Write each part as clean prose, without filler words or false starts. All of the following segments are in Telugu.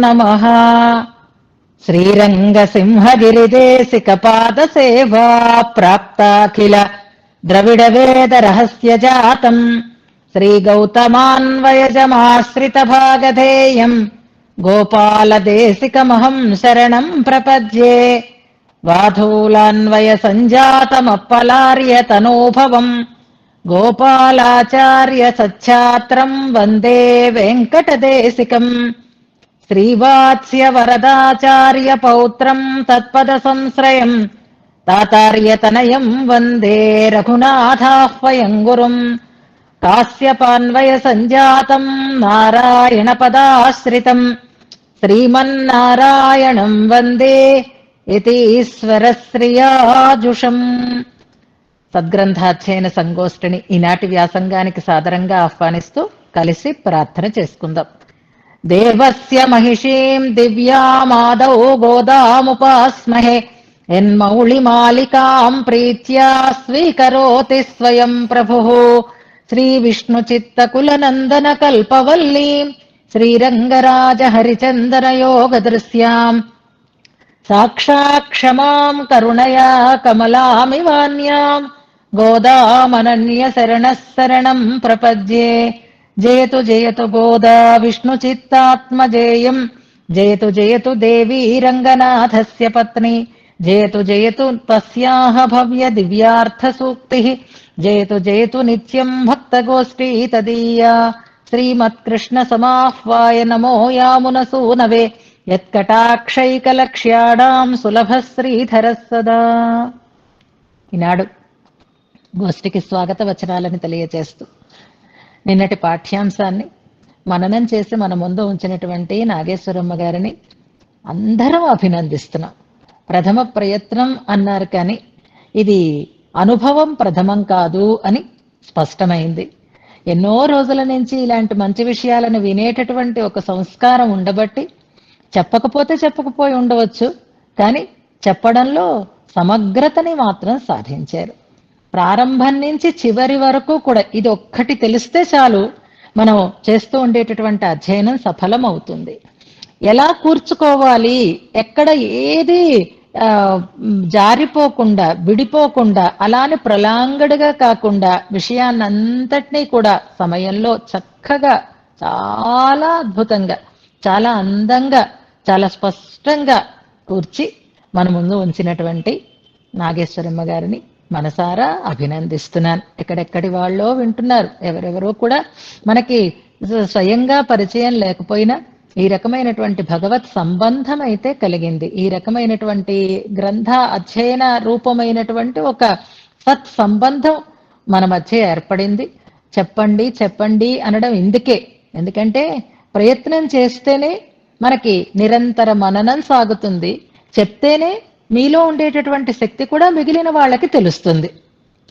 నమః. శ్రీరంగసింహగిరిదేశికపాదసేవా ప్రాప్తాఖిల ద్రవిడవేదరహస్యజాతम् శ్రీగౌతమాన్వయజమాశ్రితభాగధేయం గోపాలదేశికమహం శరణం ప్రపద్యే. వాధూలాన్వయసञ्जातमप्पलार्यतनूभवम् గోపాలాచార్య సచ్ఛాత్రం వందే వెంకటదేశికम्. శ్రీవాత్స్య వరదాచార్య పౌత్రం తత్పద సంశ్రయం తాతార్యతనయం వందే రఘునాథాహ్వయం గురుం. కాశ్యపాన్వయ సంజాతం నారాయణ పదాశ్రితం శ్రీమన్నారాయణం వందే యతీశ్వరశ్రియాజుషం. సద్గ్రంథాధ్యయన సంగోష్ఠిని ఈనాటి వ్యాసంగానికి సాదరంగా ఆహ్వానిస్తూ కలిసి ప్రార్థన చేసుకుందాం. దేవస్య మహిషీం దివ్యామాదౌ గోదాముపాస్మహే యన్మౌళిమాలికాం ప్రీత్యా స్వీకరోతి స్వయం ప్రభుః. శ్రీవిష్ణుచిత్తకులనందన కల్పవల్లీం శ్రీరంగరాజ హరిచందన యోగదృశ్యాం సాక్షాక్షమాం కరుణయా కమలామివాన్యాం గోదామనన్య శరణః శరణం ప్రపద్యే. జయతు జయతు గోదా విష్ణుచిత్తాత్మజేయం జయతు జయతు దేవీ రంగనాథస్య పత్ని జయతు జయతు తస్యాః భవ్య దివ్యార్థ సూక్తిః జయతు జయతు నిత్యం భక్తగోష్ఠీ తదీయా. శ్రీమత్కృష్ణ సమాహ్వాయ నమో యామునసూనవే యత్కటాక్షైకలక్ష్యాడాం సులభ శ్రీధర సదా. ఈనాడు గోష్ఠికి స్వాగత వచనాలని తెలియజేస్తూ నిన్నటి పాఠ్యాంశాన్ని మననం చేసి మన ముందు ఉంచినటువంటి నాగేశ్వరమ్మ గారిని అందరం అభినందిస్తున్నాం. ప్రథమ ప్రయత్నం అన్నారు, కానీ ఇది అనుభవం ప్రథమం కాదు అని స్పష్టమైంది. ఎన్నో రోజుల నుంచి ఇలాంటి మంచి విషయాలను వినేటటువంటి ఒక సంస్కారం ఉండబట్టి చెప్పకపోతే చెప్పకపోయి ఉండవచ్చు, కానీ చెప్పడంలో సమగ్రతని మాత్రం సాధించారు. ప్రారంభం నుంచి చివరి వరకు కూడా ఇది ఒక్కటి తెలిస్తే చాలు మనం చేస్తూ ఉండేటటువంటి అధ్యయనం సఫలం అవుతుంది. ఎలా కూర్చుకోవాలి, ఎక్కడ ఏది జారిపోకుండా విడిపోకుండా అలానే ప్రలాంగడుగా కాకుండా విషయాన్నంతటినీ కూడా సమయంలో చక్కగా చాలా అద్భుతంగా చాలా అందంగా చాలా స్పష్టంగా కూర్చి మన ముందు ఉంచినటువంటి నాగేశ్వరమ్మ గారిని మనసారా అభినందిస్తున్నాను. ఎక్కడెక్కడి వాళ్ళో వింటున్నారు, ఎవరెవరో కూడా మనకి స్వయంగా పరిచయం లేకపోయినా ఈ రకమైనటువంటి భగవత్ సంబంధం అయితే కలిగింది. ఈ రకమైనటువంటి గ్రంథ అధ్యయన రూపమైనటువంటి ఒక సత్ సంబంధం మన మధ్య ఏర్పడింది. చెప్పండి చెప్పండి అనడం ఇందుకే, ఎందుకంటే ప్రయత్నం చేస్తేనే మనకి నిరంతర మననం సాగుతుంది. చెప్తేనే మీలో ఉండేటటువంటి శక్తి కూడా మిగిలిన వాళ్ళకి తెలుస్తుంది.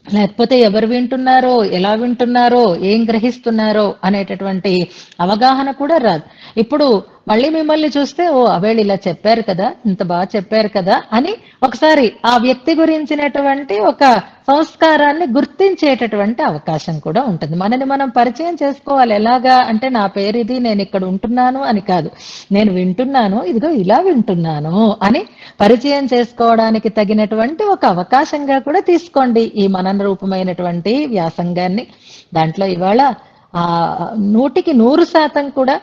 లేకపోతే ఎవరు వింటున్నారో, ఎలా వింటున్నారో, ఏం గ్రహిస్తున్నారో అనేటటువంటి అవగాహన కూడా రాదు. ఇప్పుడు మళ్ళీ మిమ్మల్ని చూస్తే ఓ అవేళ ఇలా చెప్పారు కదా, ఇంత బాగా చెప్పారు కదా అని ఒకసారి ఆ వ్యక్తి గురించినటువంటి ఒక సంస్కారాన్ని గుర్తించేటటువంటి అవకాశం కూడా ఉంటుంది. మనని మనం పరిచయం చేసుకోవాలి. ఎలాగా అంటే నా పేరు ఇది, నేను ఇక్కడ ఉంటున్నాను అని కాదు, నేను వింటున్నాను, ఇదిగో ఇలా వింటున్నాను అని పరిచయం చేసుకోవడానికి తగినటువంటి ఒక అవకాశంగా కూడా తీసుకోండి ఈ మనన రూపమైనటువంటి వ్యాసంగాన్ని. దాంట్లో ఇవాళ 100% కూడా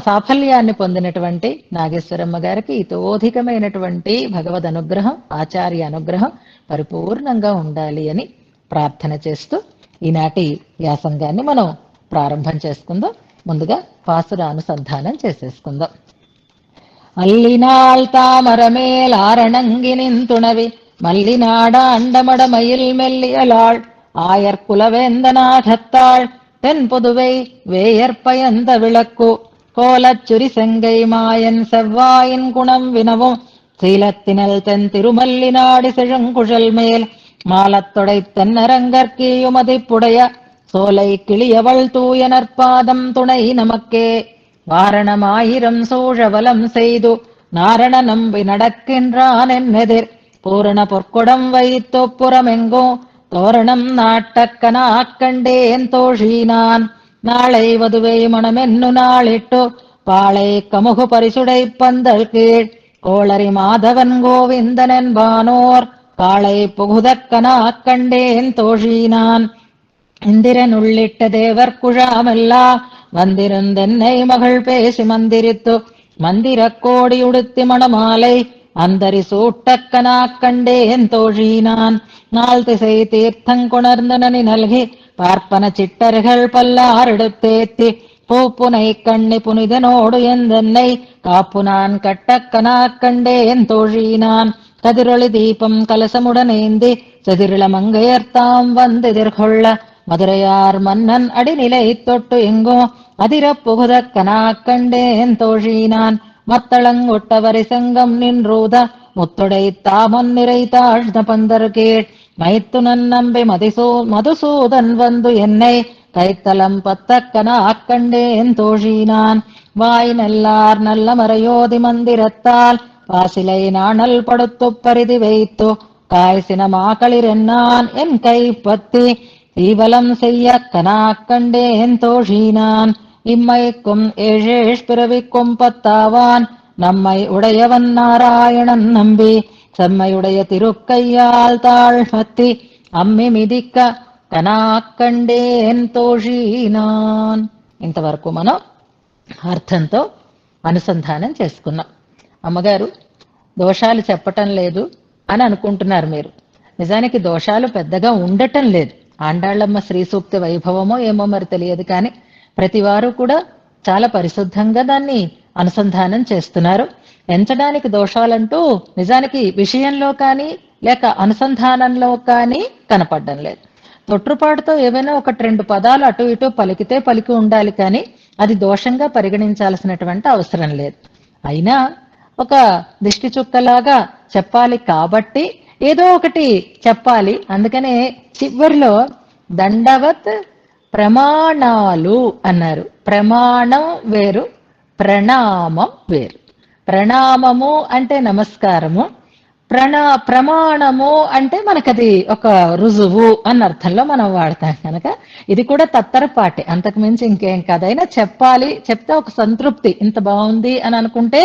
సాఫల్యాన్ని పొందినటువంటి నాగేశ్వరమ్మ గారికి ఇతోధికమైనటువంటి భగవద్ అనుగ్రహం, ఆచార్య అనుగ్రహం పరిపూర్ణంగా ఉండాలి అని ప్రార్థన చేస్తూ ఈనాటి వ్యాసంగాన్ని మనం ప్రారంభం చేసుకుందాం. ముందుగా పాసుర అనుసంధానం చేసేసుకుందాం. అల్లినాళ్ తామరమేల్ ఆరణంగినింతుణవి మల్లినాడ అండమడ మயில் மெல்லியலாள் ஆயர்குலவேந்தனாகத்தாள் தென்புதுவை வேயற்பயந்த விளக்கு கோலச்சுரி செங்கை மாயன் செவ்வாயின் குணம் வினவும் சீலத்தினல் தென் திருமல்லிநாடி செழுங்குழல் மேல் மாலத்தொடை தென்னரங்கற்கீயுமதிப்புடைய சோலை கிளியவள் தூய நற்பாதம் துணை நமக்கே வாரணமாயிரம் சூழவலம் செய்து நாரண நம்பி நடக்கின்றான் என்னெதிர் பூரண பொற்குடம் வைத்தொப்புறமெங்கோ தோரணம் நாட்டக்கனாக்கண்டேன் தோழினான் நாளை வதுவை மணமென்னு நாளிட்டு பாளை கமுகு பரிசுடை பந்தல் கீழ் கோளரி மாதவன் கோவிந்தனென்பானோர் காளை புகுதக்கனா கண்டேன் தோழினான் இந்திரன் உள்ளிட்ட தேவர் குழாமெல்லாம் வந்திருந்தென்னை மகள் பேசி மந்திரித்து மந்திரக் கோடி உடுத்தி மணமாலை அந்தரி சூட்டக்கனா கண்டேன் தோழினான் நாள் திசை தீர்த்தங்கொணர்ந்து நனி நல்கி பார்ப்பன சிட்டர்கள் பல்லாரெடுத்தேத்தி பூப்புனை கண்ணி புனிதனோடு எந்தென்னை காப்புனான் கட்டக்கனா கண்டேன் தோழினான் கதிரொளி தீபம் கலசமுடனேந்தி செதிரிள மங்கையர்த்தாம் வந்தெதிர்கொள்ள மதுரையார் மன்னன் அடிநிலை தொட்டு எங்கோ அதிரப் புகுதக்கனா கண்டேன் தோழினான் மத்தளங்கொட்டவரை செங்கம் நின்றூத முத்துடை தாமன் நிறை தாழ்ந்த பந்தர் கீழ் மைத்துனன் நம்பி மதுசூதன் வந்து என்னை கைத்தலம் பத்தக்கனா கண்டேன் தோழினான் வாய் நல்லார் நல்ல மறையோதி மந்திரத்தால் பாசிலை நாணல் படுத்து பரிதி வைத்து காய்சின மாக்களிரென்னான் என் கைப்பத்தி தீவலம் செய்ய கனா கண்டேன் தோழினான் இம்மைக்கும் ஏழேஷ் பிறவிக்கும் பத்தாவான் நம்மை உடையவன் நாராயணன் நம்பி செம்மையுடைய திருக்கையால் தாழ்மத்தி అమ్మి మిదిక్క కనాకండేన్ తోషీనాన్. ఇంతవరకు మనం అర్థంతో అనుసంధానం చేసుకున్నాం. అమ్మగారు దోషాలు చెప్పటం లేదు అని అనుకుంటున్నారు మీరు. నిజానికి దోషాలు పెద్దగా ఉండటం లేదు. ఆండాళ్ళమ్మ శ్రీ సూక్తి వైభవమో ఏమో మరి తెలియదు, కానీ ప్రతివారు కూడా చాలా పరిశుద్ధంగా దాన్ని అనుసంధానం చేస్తున్నారు. ఎంచడానికి దోషాలంటూ నిజానికి విషయంలో కానీ లేక అనుసంధానంలో కానీ కనపడడం లేదు. తొట్టుపాటుతో ఏవైనా ఒకటి రెండు పదాలు అటు ఇటు పలికితే పలికి ఉండాలి, కానీ అది దోషంగా పరిగణించాల్సినటువంటి అవసరం లేదు. అయినా ఒక దిష్టి చుక్కలాగా చెప్పాలి కాబట్టి ఏదో ఒకటి చెప్పాలి. అందుకనే చివరిలో దండవత్ ప్రమాణాలు అన్నారు. ప్రమాణం వేరు, ప్రణామం వేరు. ప్రణామము అంటే నమస్కారము, ప్రమాణము అంటే మనకది ఒక రుజువు అన్న అర్థంలో మనం వాడతాం కనుక ఇది కూడా తత్తరపాటే, అంతకు మించి ఇంకేం కాదైనా చెప్పాలి. చెప్తే ఒక సంతృప్తి, ఇంత బాగుంది అని అనుకుంటే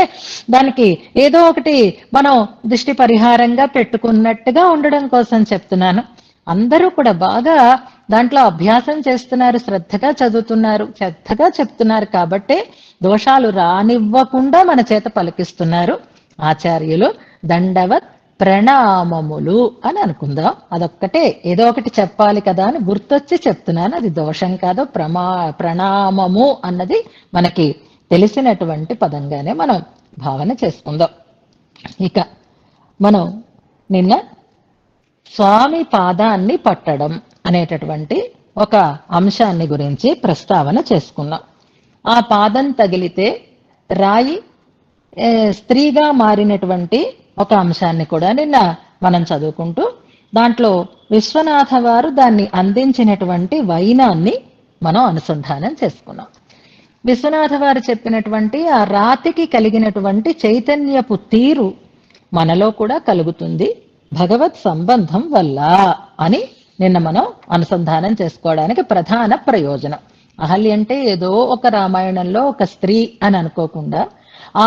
దానికి ఏదో ఒకటి మనం దృష్టి పరిహారంగా పెట్టుకున్నట్టుగా ఉండడం కోసం చెప్తున్నాను. అందరూ కూడా బాగా దాంట్లో అభ్యాసం చేస్తున్నారు, శ్రద్ధగా చదువుతున్నారు, శ్రద్ధగా చెప్తున్నారు. కాబట్టే దోషాలు రానివ్వకుండా మన చేత పలికిస్తున్నారు ఆచార్యులు. దండవత్ ప్రణామములు అని అనుకుందాం. అదొక్కటే, ఏదో ఒకటి చెప్పాలి కదా అని గుర్తొచ్చి చెప్తున్నాను. అది దోషం కాదు. ప్రణామము అన్నది మనకి తెలిసినటువంటి పదంగానే మనం భావన చేసుకుందాం. ఇక మనం నిన్న స్వామి పాదాన్ని పట్టడం అనేటటువంటి ఒక అంశాన్ని గురించి ప్రస్తావన చేసుకున్నాం. ఆ పాదం తగిలితే రాయి స్త్రీగా మారినటువంటి ఒక అంశాన్ని కూడా నిన్న మనం చదువుకుంటూ దాంట్లో విశ్వనాథ వారు దాన్ని అందించినటువంటి వైనాన్ని మనం అనుసంధానం చేసుకున్నాం. విశ్వనాథ వారు చెప్పినటువంటి ఆ రాతికి కలిగినటువంటి చైతన్యపు తీరు మనలో కూడా కలుగుతుంది భగవత్ సంబంధం వల్ల అని నిన్న మనం అనుసంధానం చేసుకోవడానికి ప్రధాన ప్రయోజనం. అహల్య అంటే ఏదో ఒక రామాయణంలో ఒక స్త్రీ అని అనుకోకుండా ఆ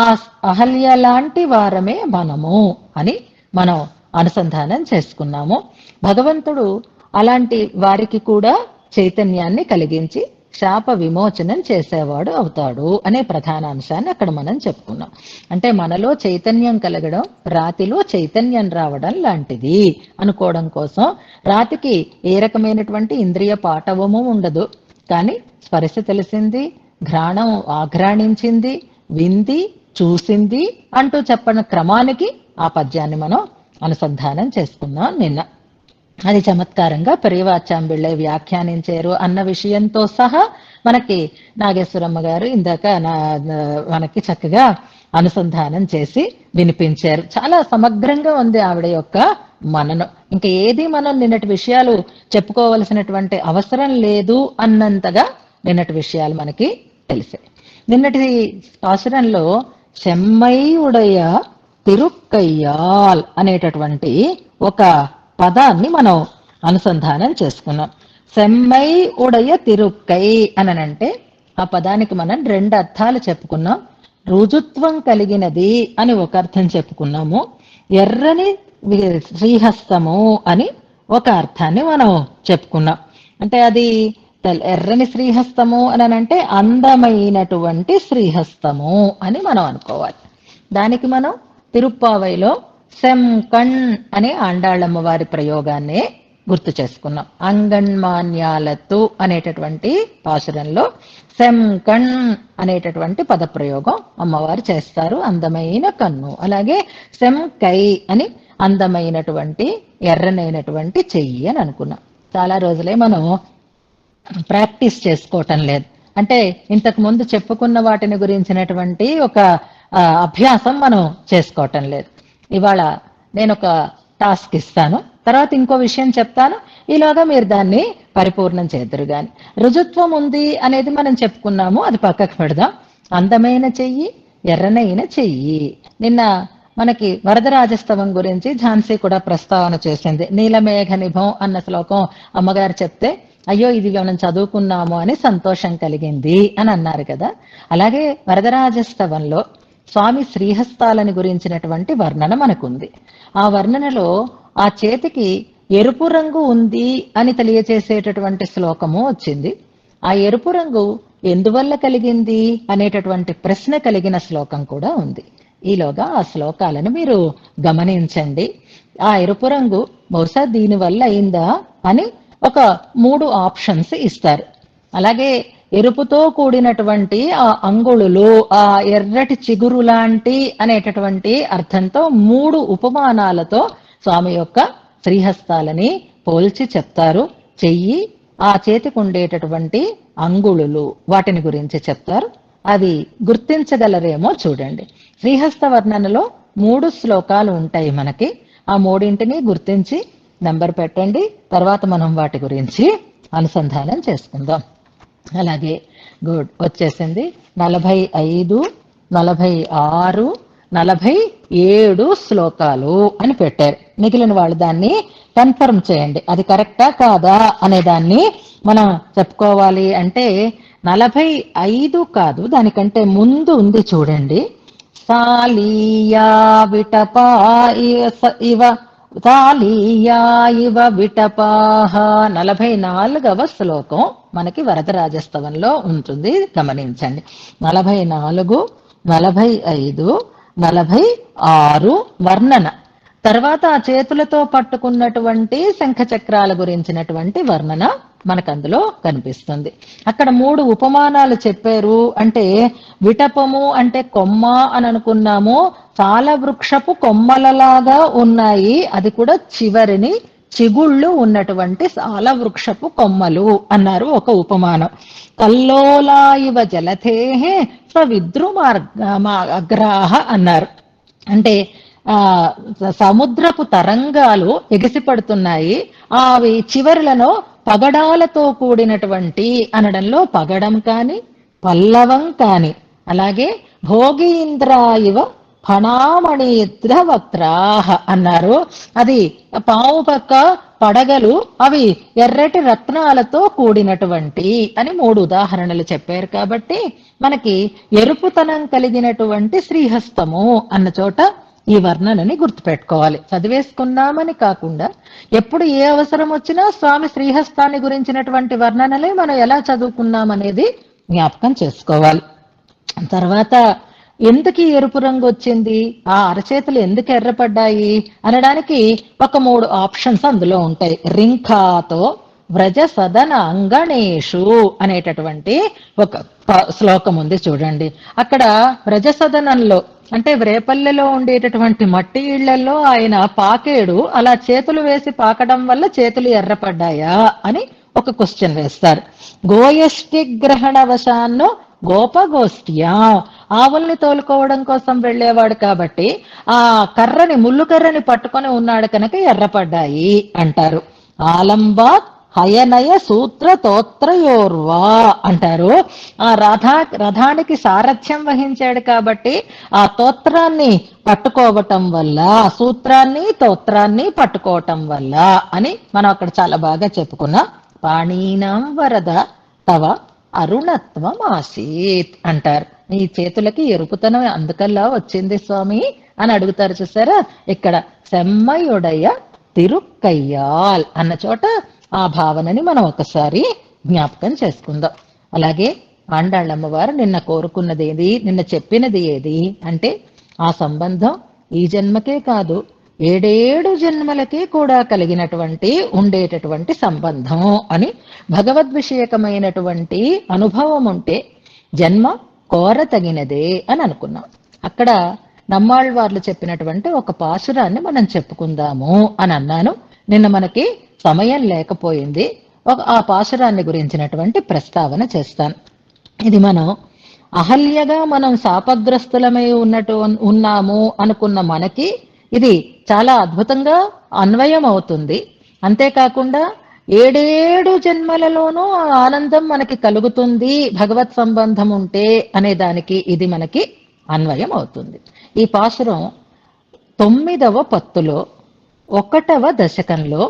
అహల్య లాంటి వారమే మనము అని మనం అనుసంధానం చేసుకున్నాము. భగవంతుడు అలాంటి వారికి కూడా చైతన్యాన్ని కలిగించి శాప విమోచనం చేసేవాడు అవుతాడు అనే ప్రధాన అంశాన్ని అక్కడ మనం చెప్పుకున్నాం. అంటే మనలో చైతన్యం కలగడం రాతిలో చైతన్యం రావడం లాంటిది అనుకోవడం కోసం రాతికి ఏ రకమైనటువంటి ఇంద్రియ పాటవము ఉండదు, కానీ స్పర్శ తెలిసింది, ఘ్రాణం ఆఘ్రాణించింది, వింది, చూసింది అంటూ చెప్పిన క్రమానికి ఆ పద్యాన్ని మనం అనుసంధానం చేసుకున్నాం నిన్న. అది చమత్కారంగా పెరియవాచాంబిళ్ళే వ్యాఖ్యానించారు అన్న విషయంతో సహా మనకి నాగేశ్వరమ్మ గారు ఇందాక మనకి చక్కగా అనుసంధానం చేసి వినిపించారు. చాలా సమగ్రంగా ఉంది ఆవిడ యొక్క మననం. ఇంకా ఏది మనం నిన్నటి విషయాలు చెప్పుకోవలసినటువంటి అవసరం లేదు అన్నంతగా నిన్నటి విషయాలు మనకి తెలిసాయి. నిన్నటి పాసురంలో చెమ్మై ఉడయ తిరుక్కయ్యాల్ అనేటటువంటి ఒక పదాన్ని మనం అనుసంధానం చేసుకున్నాం. సెమ్మై ఉడయ తిరుక్కై అనంటే ఆ పదానికి మనం రెండు అర్థాలు చెప్పుకున్నాం. రుజుత్వం కలిగినది అని ఒక అర్థం చెప్పుకున్నాము, ఎర్రని శ్రీహస్తము అని ఒక అర్థాన్ని మనం చెప్పుకున్నాం. అంటే అది ఎర్రని శ్రీహస్తము అని అంటే అందమైనటువంటి శ్రీహస్తము అని మనం అనుకోవాలి. దానికి మనం తిరుప్పావైలో సెంకణ్ అనే ఆండాళ్ళమ్మ వారి ప్రయోగాన్నే గుర్తు చేసుకున్నాం. అంగణ్మాన్యాలతు అనేటటువంటి పాశురంలో సెంకణ్ అనేటటువంటి పదప్రయోగం అమ్మవారు చేస్తారు, అందమైన కన్ను. అలాగే సెంకై అని అందమైనటువంటి ఎర్రనైనటువంటి చెయ్యి అని అనుకున్నాం. చాలా రోజులే మనం ప్రాక్టీస్ చేసుకోవటం లేదు. అంటే ఇంతకు ముందు చెప్పుకున్న వాటిని గురించినటువంటి ఒక అభ్యాసం మనం చేసుకోవటం లేదు. ఇవాళ నేను ఒక టాస్క్ ఇస్తాను, తర్వాత ఇంకో విషయం చెప్తాను, ఈలోగా మీరు దాన్ని పరిపూర్ణం చేద్దరు. గాని రుజుత్వం ఉంది అనేది మనం చెప్పుకున్నాము, అది పక్కకు పెడదాం. అందమైన చెయ్యి, ఎర్రనైన చెయ్యి. నిన్న మనకి వరదరాజస్తవం గురించి ఝాన్సీ కూడా ప్రస్తావన చేసింది. నీలమేఘ నిభం అన్న శ్లోకం అమ్మగారు చెప్తే అయ్యో ఇది మనం చదువుకున్నాము అని సంతోషం కలిగింది అని అన్నారు కదా. అలాగే వరదరాజస్తవంలో స్వామి శ్రీహస్తాలని గురించినటువంటి వర్ణన మనకుంది. ఆ వర్ణనలో ఆ చేతికి ఎరుపు రంగు ఉంది అని తెలియచేసేటటువంటి శ్లోకము వచ్చింది. ఆ ఎరుపు రంగు ఎందువల్ల కలిగింది అనేటటువంటి ప్రశ్న కలిగిన శ్లోకం కూడా ఉంది. ఈలోగా ఆ శ్లోకాలను మీరు గమనించండి. ఆ ఎరుపు రంగు బహుశా దీనివల్ల అయిందా అని ఒక 3 ఆప్షన్స్ ఇస్తారు. అలాగే ఎరుపుతో కూడినటువంటి ఆ అంగుళులు, ఆ ఎర్రటి చిగురు లాంటి అనేటటువంటి అర్థంతో 3 ఉపమానాలతో స్వామి యొక్క శ్రీహస్తాలని పోల్చి చెప్తారు. చెయ్యి, ఆ చేతికి ఉండేటటువంటి అంగుళులు, వాటిని గురించి చెప్తారు. అది గుర్తించగలరేమో చూడండి. శ్రీహస్త వర్ణనలో 3 శ్లోకాలు ఉంటాయి మనకి. ఆ 3ంటిని గుర్తించి నంబర్ పెట్టండి. తర్వాత మనం వాటి గురించి అనుసంధానం చేసుకుందాం. అలాగే గుడ్ వచ్చేసింది. 45, 46, 47 శ్లోకాలు అని పెట్టారు. మిగిలిన వాళ్ళు దాన్ని కన్ఫర్మ్ చేయండి, అది కరెక్టా కాదా అనే దాన్ని మనం చెప్పుకోవాలి. అంటే 45 కాదు, దానికంటే ముందు ఉంది చూడండి. సాలీయా విటపా ఇవ తాలీయా ఇవ విటపాహ 44వ శ్లోకం మనకి వరదరాజస్తవంలో ఉంటుంది, గమనించండి. 44, 45, 46 వర్ణన. తర్వాత ఆ చేతులతో పట్టుకున్నటువంటి శంఖచక్రాల గురించినటువంటి వర్ణన మనకు అందులో కనిపిస్తుంది. అక్కడ 3 ఉపమానాలు చెప్పారు. అంటే విటపము అంటే కొమ్మ అని అనుకున్నాము, చాలా వృక్షపు కొమ్మలలాగా ఉన్నాయి, అది కూడా చివరిని చిగుళ్ళు ఉన్నటువంటి చాలా వృక్షపు కొమ్మలు అన్నారు ఒక ఉపమానం. కల్లోలా ఇవ జలధేహే అగ్రాహ అన్నారు. అంటే సముద్రపు తరంగాలు ఎగిసిపడుతున్నాయి, అవి చివరిలను పగడాలతో కూడినటువంటి అనడంలో పగడం కాని పల్లవం కాని, అలాగే భోగీంద్రాయివ ఫణామణిద్ర వక్త్రాహ అన్నారు. అది పాము పక్క పడగలు, అవి ఎర్రటి రత్నాలతో కూడినటువంటి అని 3 ఉదాహరణలు చెప్పారు. కాబట్టి మనకి ఎరుపుతనం కలిగినటువంటి శ్రీహస్తము అన్న చోట ఈ వర్ణనని గుర్తుపెట్టుకోవాలి. చదివేసుకున్నామని కాకుండా ఎప్పుడు ఏ అవసరం వచ్చినా స్వామి శ్రీహస్తాన్ని గురించినటువంటి వర్ణనలే మనం ఎలా చదువుకున్నామనేది జ్ఞాపకం చేసుకోవాలి. తర్వాత ఎందుకు ఎరుపు రంగు వచ్చింది, ఆ అరచేతులు ఎందుకు ఎర్రపడ్డాయి అనడానికి ఒక 3 ఆప్షన్స్ అందులో ఉంటాయి. రింఖాతో వ్రజ సదన అంగణేషు అనేటటువంటి ఒక శ్లోకం ఉంది చూడండి. అక్కడ వ్రజసదనంలో అంటే రేపల్లెలో ఉండేటటువంటి మట్టి ఇళ్లలో ఆయన పాకేడు, అలా చేతులు వేసి పాకడం వల్ల చేతులు ఎర్రపడ్డాయా అని ఒక క్వశ్చన్ వేస్తారు. గోయష్టి గ్రహణ వశాన్నో గోపగోష్ఠ్యా, ఆవుల్ని తోలుకోవడం కోసం వెళ్ళేవాడు కాబట్టి ఆ కర్రని, ముళ్ళు కర్రని పట్టుకొని ఉన్నాడు కనుక ఎర్రపడ్డాయి అంటారు. ఆలంబాత్ హయనయ సూత్ర తోత్రయోర్వా అంటారు. ఆ రథానికి సారథ్యం వహించాడు కాబట్టి ఆ తోత్రాన్ని పట్టుకోవటం వల్ల, సూత్రాన్ని తోత్రాన్ని పట్టుకోవటం వల్ల అని మనం అక్కడ చాలా బాగా చెప్పుకున్నాం. పాణీనాం వరద తవ అరుణత్వం ఆసీత్ అంటారు. ఈ చేతులకి ఎరుపుతనం అందుకల్లా వచ్చింది స్వామి అని అడుగుతారు చూసారా. ఇక్కడ సెమ్మయుడయ తిరుక్కయ్యాల్ అన్న చోట ఆ భావనని మనం ఒకసారి జ్ఞాపకం చేసుకుందాం. అలాగే ఆండాళ్ళమ్మవారు నిన్న కోరుకున్నది ఏది, నిన్న చెప్పినది ఏది అంటే ఆ సంబంధం ఈ జన్మకే కాదు 7 జన్మలకే కూడా కలిగినటువంటి ఉండేటటువంటి సంబంధం అని, భగవద్విషయకమైనటువంటి అనుభవం ఉంటే జన్మ కోరతగినదే అని అనుకున్నాం. అక్కడ నమ్మాళ్వార్లు చెప్పినటువంటి ఒక పాశురాన్ని మనం చెప్పుకుందాము అని అన్నాను. నిన్న మనకి సమయం లేకపోయింది. ఆ పాశురాన్ని గురించినటువంటి ప్రస్తావన చేస్తాను. ఇది మనం అహల్యగా మనం శాపగ్రస్తులమై ఉన్నాము అనుకున్న మనకి ఇది చాలా అద్భుతంగా అన్వయం అవుతుంది. అంతేకాకుండా 7 జన్మలలోనూ ఆనందం మనకి కలుగుతుంది భగవత్ సంబంధం ఉంటే అనే దానికి ఇది మనకి అన్వయం అవుతుంది. ఈ పాశురం 9వ పత్తులో 1వ దశకంలో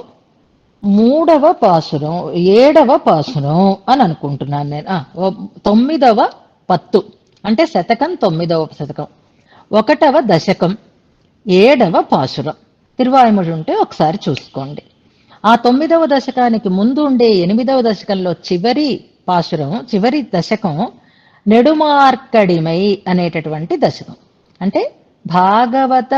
3వ పాశురం 7వ పాశురం అని అనుకుంటున్నాను నేను. 9వ పత్తు అంటే శతకం 9వ శతకం, 1వ దశకం 7వ పాశురం. తిరువాయుముడి ఉంటే ఒకసారి చూసుకోండి. ఆ 9వ దశకానికి ముందు ఉండే 8వ దశకంలో చివరి పాశురం, చివరి దశకం నెడుమార్కడిమై అనేటటువంటి దశకం. అంటే భాగవత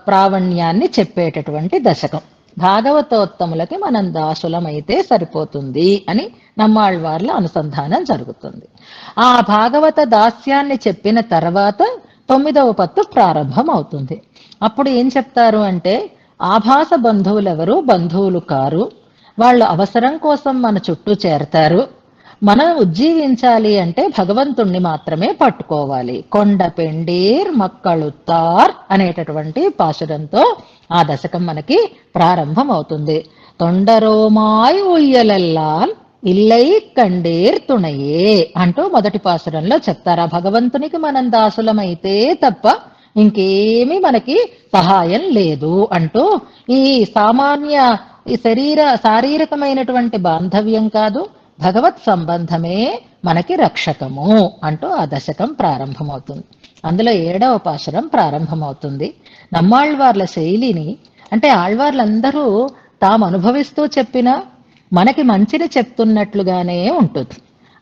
ప్రావణ్యాన్ని చెప్పేటటువంటి దశకం. భాగవతోత్తములకి మనం దాసులమైతే సరిపోతుంది అని నమ్మాళ్వార్ల అనుసంధానం జరుగుతుంది. ఆ భాగవత దాస్యాన్ని చెప్పిన తర్వాత 9వ పత్తు ప్రారంభం అవుతుంది. అప్పుడు ఏం చెప్తారు అంటే ఆభాస బంధువులెవరు బంధువులు కారు, వాళ్ళు అవసరం కోసం మన చుట్టూ చేరతారు. మనం ఉజ్జీవించాలి అంటే భగవంతుణ్ణి మాత్రమే పట్టుకోవాలి. కొండ పెండీర్ మక్కళుత్తార్ అనేటటువంటి పాశురంతో ఆ దశకం మనకి ప్రారంభం అవుతుంది. తొండరోమాయ్ ఉయ్యలెల్లాల్ ఇల్లై కండేర్ తుణయే అంటూ మొదటి పాశురంలో చెప్తారు. ఆ భగవంతునికి మనం దాసులమైతే తప్ప ఇంకేమీ మనకి సహాయం లేదు అంటూ ఈ సామాన్య ఈ శారీరకమైనటువంటి బాంధవ్యం కాదు, భగవత్ సంబంధమే మనకి రక్షకము అంటూ ఆ దశకం ప్రారంభమవుతుంది. అందులో 7వ పాశురం ప్రారంభమవుతుంది. నమ్మాళ్వార్ల శైలిని అంటే ఆళ్వార్లందరూ తాము అనుభవిస్తూ చెప్పినా మనకి మంచిని చెప్తున్నట్లుగానే ఉంటుంది.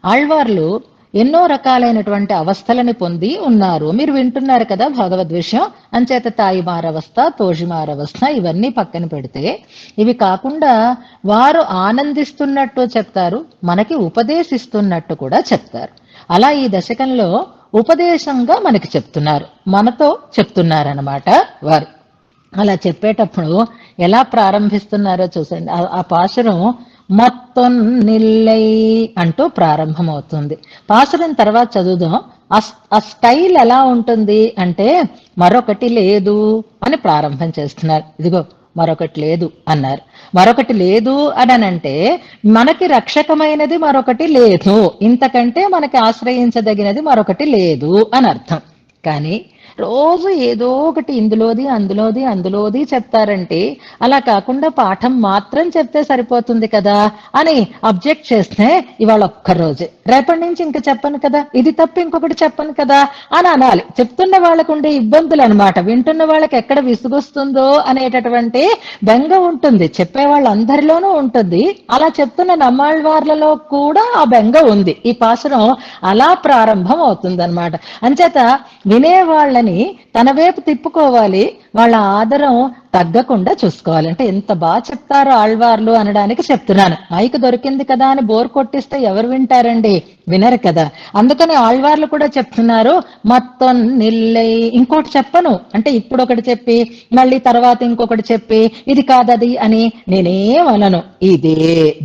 ఆళ్వార్లు ఎన్నో రకాలైనటువంటి అవస్థలని పొంది ఉన్నారు. మీరు వింటున్నారు కదా భగవద్విషయం. అంచేత తాయిమారవస్థ, తోషిమారవస్థ ఇవన్నీ పక్కన పెడితే ఇవి కాకుండా వారు ఆనందిస్తున్నట్టు చెప్తారు, మనకి ఉపదేశిస్తున్నట్టు కూడా చెప్తారు. అలా ఈ దశకంలో ఉపదేశంగా మనకి చెప్తున్నారు, మనతో చెప్తున్నారన్నమాట వారు. అలా చెప్పేటప్పుడు ఎలా ప్రారంభిస్తున్నారో చూసండి. ఆ పాశురం మొత్తం నిల్లై అంటూ ప్రారంభమవుతుంది. పాశురం తర్వాత చదువుదాం. ఆ స్టైల్ ఎలా ఉంటుంది అంటే మరొకటి లేదు అని ప్రారంభం చేస్తున్నారు. ఇదిగో మరొకటి లేదు అన్నారు. మరొకటి లేదు అని అంటే మనకి రక్షకమైనది మరొకటి లేదు, ఇంతకంటే మనకి ఆశ్రయించదగినది మరొకటి లేదు అని అర్థం. కానీ రోజు ఏదో ఒకటి అందులోది చెప్తారంటే అలా కాకుండా పాఠం మాత్రం చెప్తే సరిపోతుంది కదా అని అబ్జెక్ట్ చేస్తే ఇవాళ ఒక్కరోజే, రేపటి నుంచి ఇంక చెప్పను కదా, ఇది తప్ప ఇంకొకటి చెప్పను కదా అని అనాలి. చెప్తున్న వాళ్ళకు ఉండే ఇబ్బందులు అనమాట. వింటున్న వాళ్ళకి ఎక్కడ విసుగొస్తుందో అనేటటువంటి బెంగ ఉంటుంది, చెప్పే వాళ్ళందరిలోనూ ఉంటుంది. అలా చెప్తున్న నమ్మాళ్వార్లలో కూడా ఆ బెంగ ఉంది. ఈ పాశురం అలా ప్రారంభం అవుతుంది అనమాట. అంచేత వినేవాళ్ళని తన వైపు తిప్పుకోవాలి, వాళ్ళ ఆదరం తగ్గకుండా చూసుకోవాలి. అంటే ఎంత బాగా చెప్తారో ఆళ్వార్లు అనడానికి చెప్తున్నాను. మైకు దొరికింది కదా అని బోర్ కొట్టిస్తే ఎవరు వింటారండి, వినరు కదా. అందుకని ఆళ్వార్లు కూడా చెప్తున్నారు మొత్తం నిల్లై. ఇంకోటి చెప్పను అంటే ఇప్పుడు ఒకటి చెప్పి మళ్ళీ తర్వాత ఇంకొకటి చెప్పి ఇది కాదది అని నేనేమనను, ఇదే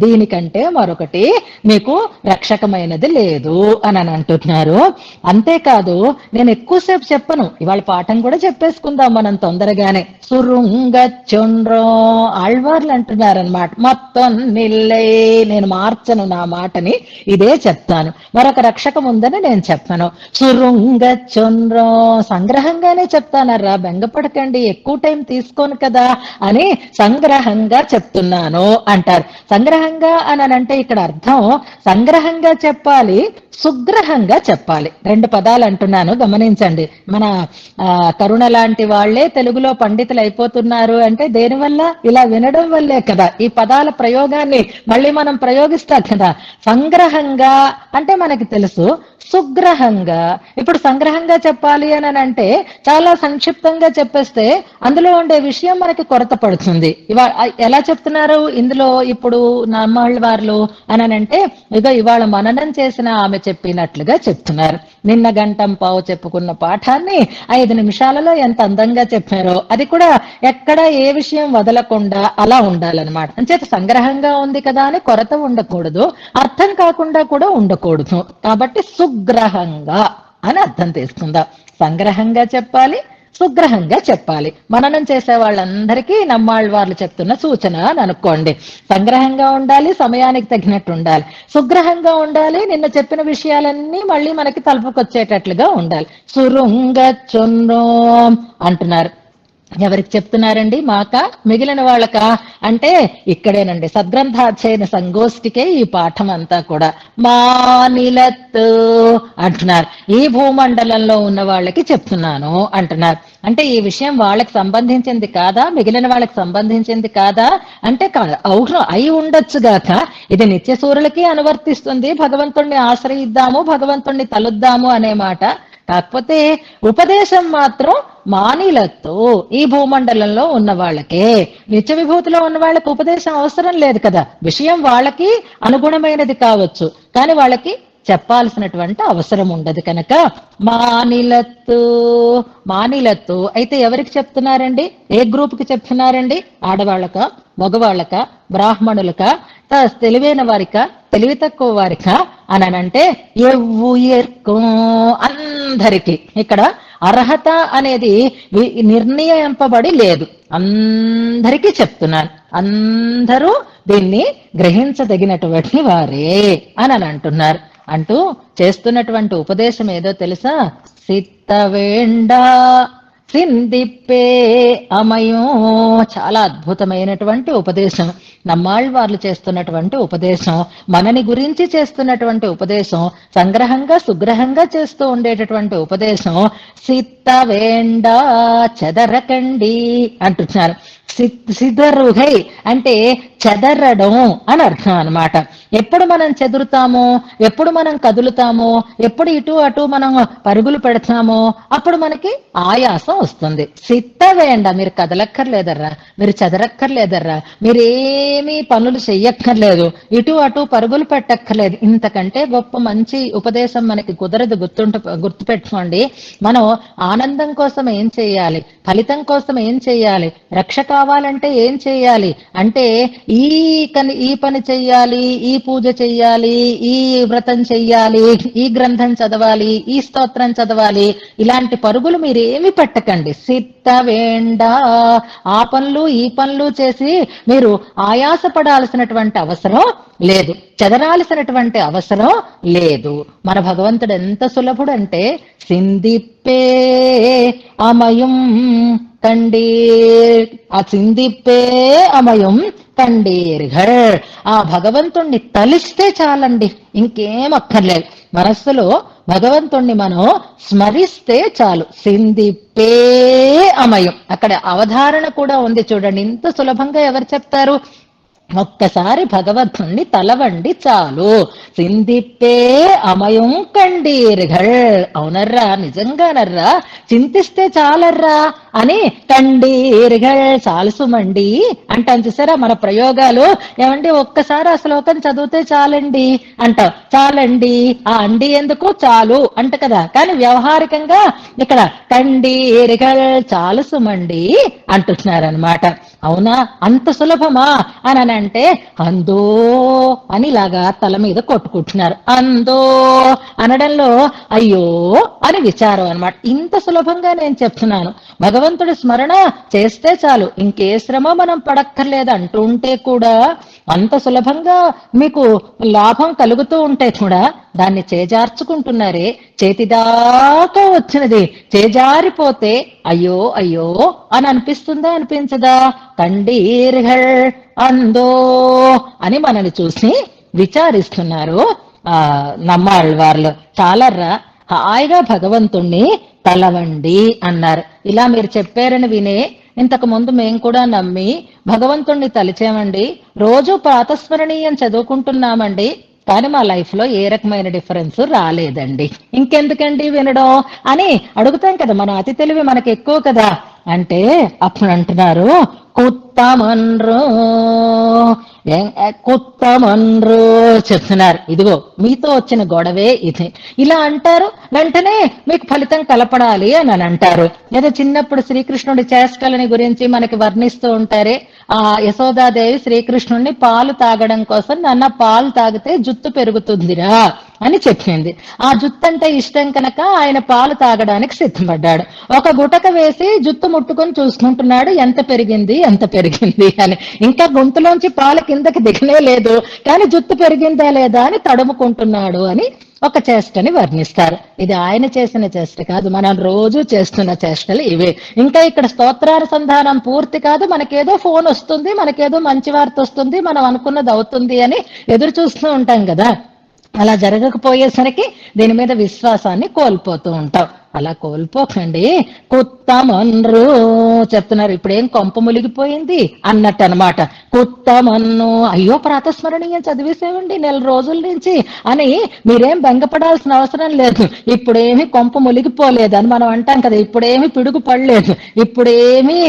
దీనికంటే మరొకటి మీకు రక్షకమైనది లేదు అని అంటున్నారు. అంతేకాదు నేను ఎక్కువసేపు చెప్పను, ఇవాళ పాఠం కూడా చెప్పేసుకుందాం మనం తొందర తొందరగానే. సురుంగచ్చొండ్రో ఆళ్వార్లు అంటున్నారనమాట. మొత్తం నిల్లై, నేను మార్చను నా మాటని, ఇదే చెప్తాను, మరొక రక్షకం ఉందని నేను చెప్పను. సురుంగచ్చొండ్రో సంగ్రహంగానే చెప్తానర్రా, బెంగపడకండి, ఎక్కువ టైం తీసుకోను కదా అని సంగ్రహంగా చెప్తున్నాను అంటారు. సంగ్రహంగా అని అంటే ఇక్కడ అర్థం సంగ్రహంగా చెప్పాలి, సుగ్రహంగా చెప్పాలి. రెండు పదాలు అంటున్నాను, గమనించండి. మన కరుణ లాంటి వాళ్లే తెలుగులో పండితులు అయిపోతున్నారు అంటే దేనివల్ల? ఇలా వినడం వల్లే కదా. ఈ పదాల ప్రయోగాన్ని మళ్ళీ మనం ప్రయోగిస్తాం కదా. సంగ్రహంగా అంటే మనకి తెలుసు, సుగ్రహంగా. ఇప్పుడు సంగ్రహంగా చెప్పాలి అని అంటే చాలా సంక్షిప్తంగా చెప్పేస్తే అందులో ఉండే విషయం మనకి కొరత పడుతుంది. ఎలా చెప్తున్నారు ఇందులో ఇప్పుడు నమ్మాళ్ళ వార్లు అని అంటే, ఇదో ఇవాళ మననం చేసిన ఆమె చెప్పినట్లుగా చెప్తున్నారు. నిన్న గంటం పావు చెప్పుకున్న పాఠాన్ని 5 నిమిషాలలో ఎంత అందంగా చెప్పారో, అది కూడా ఎక్కడ ఏ విషయం వదలకుండా అలా ఉండాలన్నమాట. అంచేత సంగ్రహంగా ఉంది కదా అని కొరత ఉండకూడదు, అర్థం కాకుండా కూడా ఉండకూడదు. కాబట్టి సుగ్రహంగా అని అర్థం తీసుకుందాం. సంగ్రహంగా చెప్పాలి, సుగ్రహంగా చెప్పాలి. మననం చేసే వాళ్ళందరికీ నమ్మాళ్ళవార్లు చెప్తున్న సూచన అని అనుకోండి. సంగ్రహంగా ఉండాలి, సమయానికి తగినట్టు ఉండాలి. సుగ్రహంగా ఉండాలి, నిన్న చెప్పిన విషయాలన్నీ మళ్ళీ మనకి తలుపుకొచ్చేటట్లుగా ఉండాలి. సురుంగచ్చొండ్రో అంటున్నారు. ఎవరికి చెప్తున్నారండి? మాకా, మిగిలిన వాళ్ళకా అంటే ఇక్కడేనండి, సద్గ్రంథాధ్యయన సంగోష్ఠికే ఈ పాఠం అంతా కూడా. మానిలత్ అంటున్నారు, ఈ భూమండలంలో ఉన్న వాళ్ళకి చెప్తున్నాను అంటున్నారు. అంటే ఈ విషయం వాళ్ళకి సంబంధించింది కాదా, మిగిలిన వాళ్ళకి సంబంధించింది కాదా అంటే కాదు. అవును, అయి ఉండొచ్చుగాక. ఇది నిత్యసూరులకి అనువర్తిస్తుంది. భగవంతుణ్ణి ఆశ్రయిద్దాము, భగవంతుణ్ణి తలుద్దాము అనే మాట. కాకపోతే ఉపదేశం మాత్రం మానిలతో, ఈ భూమండలంలో ఉన్న వాళ్ళకే. నిత్య విభూతిలో ఉన్న వాళ్ళకి ఉపదేశం అవసరం లేదు కదా. విషయం వాళ్ళకి అనుగుణమైనది కావచ్చు, కానీ వాళ్ళకి చెప్పాల్సినటువంటి అవసరం ఉండదు కనుక మానిలత్తు. మానిలత్తు అయితే ఎవరికి చెప్తున్నారండి? ఏ గ్రూప్ కి చెప్తున్నారండి? ఆడవాళ్ళక, మగవాళ్ళక, బ్రాహ్మణులక, తెలివైన వారిక, తెలివి తక్కువ వారిక అని అంటే అందరికీ. ఇక్కడ అర్హత అనేది నిర్ణయింపబడి లేదు, అందరికీ చెప్తున్నాను. అందరూ దీన్ని గ్రహించదగినటువంటి వారే అని అంటున్నారు. అంటూ చేస్తున్నటువంటి ఉపదేశం ఏదో తెలుసా? సిత్తవేండా సిందిప్పే అమయం. చాలా అద్భుతమైనటువంటి ఉపదేశం. నమ్మాళ్ళవార్లు చేస్తున్నటువంటి ఉపదేశం, మనని గురించి చేస్తున్నటువంటి ఉపదేశం, సంగ్రహంగా సుగ్రహంగా చేస్తూ ఉండేటటువంటి ఉపదేశం. సిత్తవేండా చెదరకండి అంటున్నారు. సిదరుగై అంటే చెదరడం అని అర్థం అనమాట. ఎప్పుడు మనం చెదురుతామో, ఎప్పుడు మనం కదులుతామో, ఎప్పుడు ఇటు అటు మనం పరుగులు పెడతామో అప్పుడు మనకి ఆయాసం వస్తుంది. సిత్తవేండ, మీరు కదలక్కర్లేదర్రా, మీరు చెదరక్కర్లేదర్రా, మీరేమీ పనులు చెయ్యక్కర్లేదు, ఇటు అటు పరుగులు పెట్టక్కర్లేదు. ఇంతకంటే గొప్ప మంచి ఉపదేశం మనకి కుదరదు. గుర్తుపెట్టుకోండి. మనం ఆనందం కోసం ఏం చెయ్యాలి, ఫలితం కోసం ఏం చెయ్యాలి, రక్ష కావాలంటే ఏం చెయ్యాలి అంటే ఈ పని చెయ్యాలి, ఈ పూజ చెయ్యాలి, ఈ వ్రతం చెయ్యాలి, ఈ గ్రంథం చదవాలి, ఈ స్తోత్రం చదవాలి, ఇలాంటి పరుగులు మీరేమి పెట్టకండి. సిత్తవేండా, ఆ పనులు ఈ పనులు చేసి మీరు ఆయాసపడాల్సినటువంటి అవసరం లేదు, చెదరాల్సినటువంటి అవసరం లేదు. మన భగవంతుడు ఎంత సులభుడు అంటే సిందిప్పే అమయం కండీర్. ఆ సిందిప్పే అమయం కండీర్ఘర్. ఆ భగవంతుణ్ణి తలిస్తే చాలండి, ఇంకేం అక్కర్లేదు. మనస్సులో భగవంతుణ్ణి మనం స్మరిస్తే చాలు. సిందిప్పే అమయం, అక్కడ అవధారణ కూడా ఉంది చూడండి. ఇంత సులభంగా ఎవరు చెప్తారు? ఒక్కసారి భగవంతుణ్ణి తలవండి చాలు. సిందిప్పే అమయం కండీర్ఘల్. అవునర్రా, నిజంగానర్రా, చింతిస్తే చాలర్రా అని కండీర్ఘల్ చాలుసుమండి అంటాం. చూసారా మన ప్రయోగాలు? ఏమండి, ఒక్కసారి ఆ శ్లోకం చదివితే చాలండి అంటాం. చాలండి, ఆ అండి ఎందుకు, చాలు అంట కదా. కానీ వ్యవహారికంగా ఇక్కడ కండీర్ఘల్ చాలుసుమండి అంటున్నారనమాట. అవునా, అంత సులభమా అని అంటే అందో అనిలాగా తల మీద కొట్టుకుంటున్నారు. అందో అనడంలో అయ్యో అని విచారం అన్నమాట. ఇంత సులభంగా నేను చెప్తున్నాను. భగవంతుడి స్మరణ చేస్తే చాలు, ఇంకే శ్రమ మనం పడక్కర్లేదు అంటూ ఉంటే కూడా, అంత సులభంగా మీకు లాభం కలుగుతూ ఉంటే కూడా దాన్ని చేజార్చుకుంటున్నారే. చేతిదాకా వచ్చినది చేజారిపోతే అయ్యో అయ్యో అని అనిపిస్తుందా అనిపించదా? కండీర్ఘల్ అందో అని మనని చూసి విచారిస్తున్నారు నమ్మాళ్ళవార్లు. చాలర్రా, హాయిగా భగవంతుణ్ణి తలవండి అన్నారు. ఇలా మీరు చెప్పారని వినే ఇంతకు ముందు మేము కూడా నమ్మి భగవంతుణ్ణి తలిచామండి, రోజు ప్రాతస్మరణీయం చదువుకుంటున్నామండి, కానీ మా లైఫ్ లో ఏ రకమైన డిఫరెన్స్ రాలేదండి. ఇంకెందుకండి వినడం అని అడుగుతాం కదా, మన అతి తెలివి మనకి ఎక్కువ కదా. అంటే అప్పుడు అంటున్నారు, కుత్తమన్రు కుత్తమన్రు చెప్తున్నారు. ఇదిగో మీతో వచ్చిన గొడవే ఇది. ఇలా అంటారు, వెంటనే మీకు ఫలితం కలపడాలి అని అంటారు. లేదా చిన్నప్పుడు శ్రీకృష్ణుడి చేష్టలని గురించి మనకి వర్ణిస్తూ ఉంటారే, ఆ యశోదాదేవి శ్రీకృష్ణుడిని పాలు తాగడం కోసం, నాన్న పాలు తాగితే జుత్తు పెరుగుతుందిరా అని చెప్పింది. ఆ జుత్తు అంటే ఇష్టం కనుక ఆయన పాలు తాగడానికి సిద్ధపడ్డాడు. ఒక గుటక వేసి జుత్తు ముట్టుకొని చూసుకుంటున్నాడు, ఎంత పెరిగింది ఎంత పెరిగింది అని. ఇంకా గొంతులోంచి పాలు కిందకి దిగనే లేదు, కానీ జుత్తు పెరిగిందా లేదా అని తడుముకుంటున్నాడు అని ఒక చేష్టని వర్ణిస్తారు. ఇది ఆయన చేసిన చేష్ట కాదు, మనం రోజు చేస్తున్న చేష్టలు ఇవే. ఇంకా ఇక్కడ స్తోత్రానుసంధానం పూర్తి కాదు, మనకేదో ఫోన్ వస్తుంది, మనకేదో మంచి వార్త వస్తుంది, మనం అనుకున్నది అవుతుంది అని ఎదురు చూస్తూ ఉంటాం కదా. అలా జరగకపోయేసరికి దీని మీద విశ్వాసాన్ని కోల్పోతూ ఉంటాం. అలా కోల్పోకండి. కుత్తమన్రు చెప్తున్నారు. ఇప్పుడేం కొంప ములిగిపోయింది అన్నట్టు అనమాట. కుత్తమన్ను, అయ్యో ప్రాతస్మరణీయం చదివేసేవండి నెల రోజుల నుంచి అని మీరేం బెంగపడాల్సిన అవసరం లేదు. ఇప్పుడేమి కొంప ములిగిపోలేదు అని మనం అంటాం కదా, ఇప్పుడేమి పిడుగు పడలేదు, ఇప్పుడేమి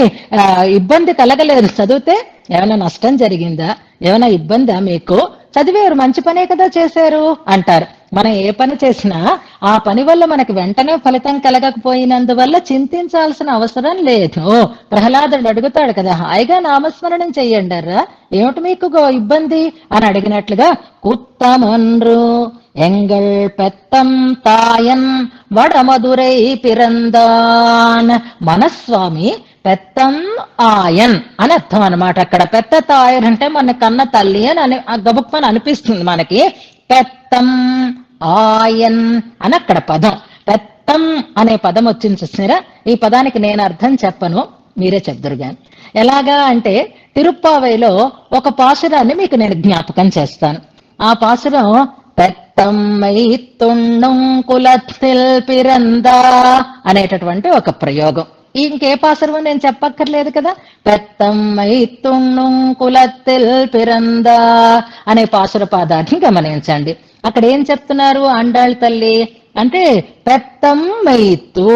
ఇబ్బంది కలగలేదు. చదివితే ఏమైనా నష్టం జరిగిందా, ఏమైనా ఇబ్బందా మీకు? చదివారు, మంచి పనే కదా చేశారు అంటారు. మనం ఏ పని చేసినా ఆ పని వల్ల మనకి వెంటనే ఫలితం కలగకపోయినందువల్ల చింతించాల్సిన అవసరం లేదు. ప్రహ్లాదుడు అడుగుతాడు కదా, హాయిగా నామస్మరణం చెయ్యండర్రా, ఏమిటి మీకు ఇబ్బంది అని అడిగినట్లుగా కుత్తమన్రు ఎంగళ్ పెత్తం తాయన్ వడమధురై పిరందాన్. మనస్వామి పెత్తం ఆయన్ అని అర్థం అనమాట. అక్కడ పెద్ద తాయన్ అంటే మన కన్న తల్లి అని గబుక్మని అనిపిస్తుంది మనకి. పెత్తం ఆయన్ అని అక్కడ పదం. పెత్తం అనే పదం వచ్చింది చూసారా. ఈ పదానికి నేను అర్థం చెప్పను, మీరే చెప్దురు గాని. ఎలాగా అంటే, తిరుప్పావైలో ఒక పాసురాన్ని మీకు నేను జ్ఞాపకం చేస్తాను. ఆ పాసురం పెత్తమ్మై తుణ్ణం కులత్తిల్ పిరందా అనేటటువంటి ఒక ప్రయోగం. ఇంకే పాసురం నేను చెప్పక్కర్లేదు కదా. పెత్తమ్మై తుణ్ణం కులత్తిల్ పిరందా అనే పాసుర పాదాన్ని గమనించండి. అక్కడ ఏం చెప్తున్నారు ఆండాళ్ తల్లి అంటే, పెత్తం మైతు,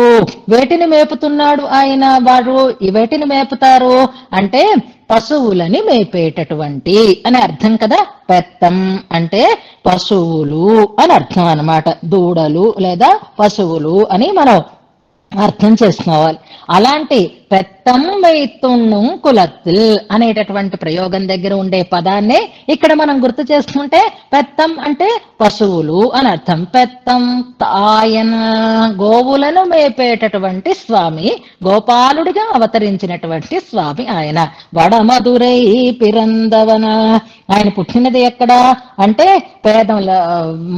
వేటిని మేపుతున్నాడు ఆయన, వారు వేటిని మేపుతారు అంటే పశువులని మేపేటటువంటి అని అర్థం కదా. పెత్తం అంటే పశువులు అని అర్థం అన్నమాట. దూడలు లేదా పశువులు అని మనం అర్థం చేసుకోవాలి. అలాంటి పెత్తం వైతుణ్ణం కులత్తిల్ అనేటటువంటి ప్రయోగం దగ్గర ఉండే పదాన్నే ఇక్కడ మనం గుర్తు చేసుకుంటే, పెత్తం అంటే పశువులు అని అర్థం. పెత్తం తాయన, గోవులను మేపేటటువంటి స్వామి, గోపాలుడిగా అవతరించినటువంటి స్వామి ఆయన. వడమధురై పిరందవన, ఆయన పుట్టినది ఎక్కడ అంటే పేదల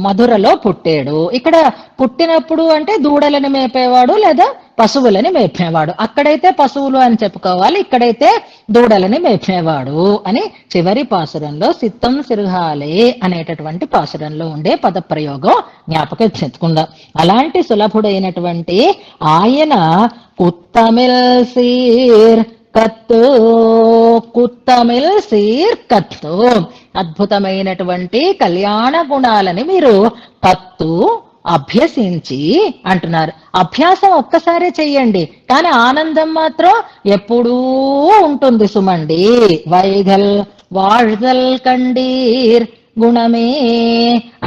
మధురలో పుట్టాడు. ఇక్కడ పుట్టినప్పుడు అంటే దూడలను మేపేవాడు లేదా పశువులని మేపేవాడు. అక్కడైతే పశువులు అని చెప్పుకోవాలి, ఇక్కడైతే దూడలని మేపేవాడు అని చివరి పాసురంలో సిత్తం సిరుహాలే అనేటటువంటి పాసురంలో ఉండే పద ప్రయోగం జ్ఞాపకం చెప్పుకుందాం. అలాంటి సులభుడైనటువంటి ఆయన కుత్తమిల్ సీర్ కత్తు, కుత్తమిల్ సీర్ కత్తు, అద్భుతమైనటువంటి కళ్యాణ గుణాలని మీరు కత్తు అభ్యసించి అంటున్నారు. అభ్యాసం ఒక్కసారే చెయ్యండి, కానీ ఆనందం మాత్రం ఎప్పుడూ ఉంటుంది సుమండి. వైగల్ వాళ్దల్ కండీర్ గుణమే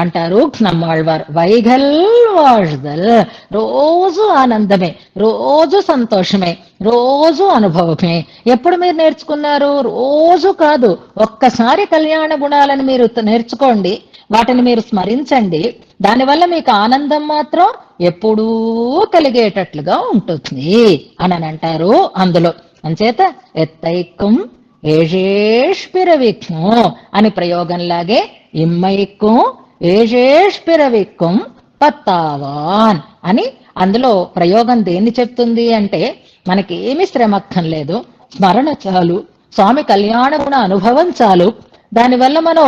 అంటారు నమ్మాళ్వారు. వైగల్ వాళ్దల్, రోజు ఆనందమే, రోజు సంతోషమే, రోజు అనుభవమే. ఎప్పుడు మీరు నేర్చుకున్నారు? రోజు కాదు, ఒక్కసారి కళ్యాణ గుణాలను మీరు నేర్చుకోండి, వాటిని మీరు స్మరించండి. దానివల్ల మీకు ఆనందం మాత్రం ఎప్పుడూ కలిగేటట్లుగా ఉంటుంది అని అంటారు అందులో. అంచేత ఎత్తైక్కం ఏషేష్పిరవిక్ను అని ప్రయోగంలాగే ఇమ్మైక్కం ఏషేష్పిరవిక్కం పత్తావాన్ అని అందులో ప్రయోగం దేన్ని చెప్తుంది అంటే, మనకేమి శ్రమక్కం లేదు, స్మరణ చాలు, స్వామి కళ్యాణ గుణ అనుభవం చాలు. దానివల్ల మనం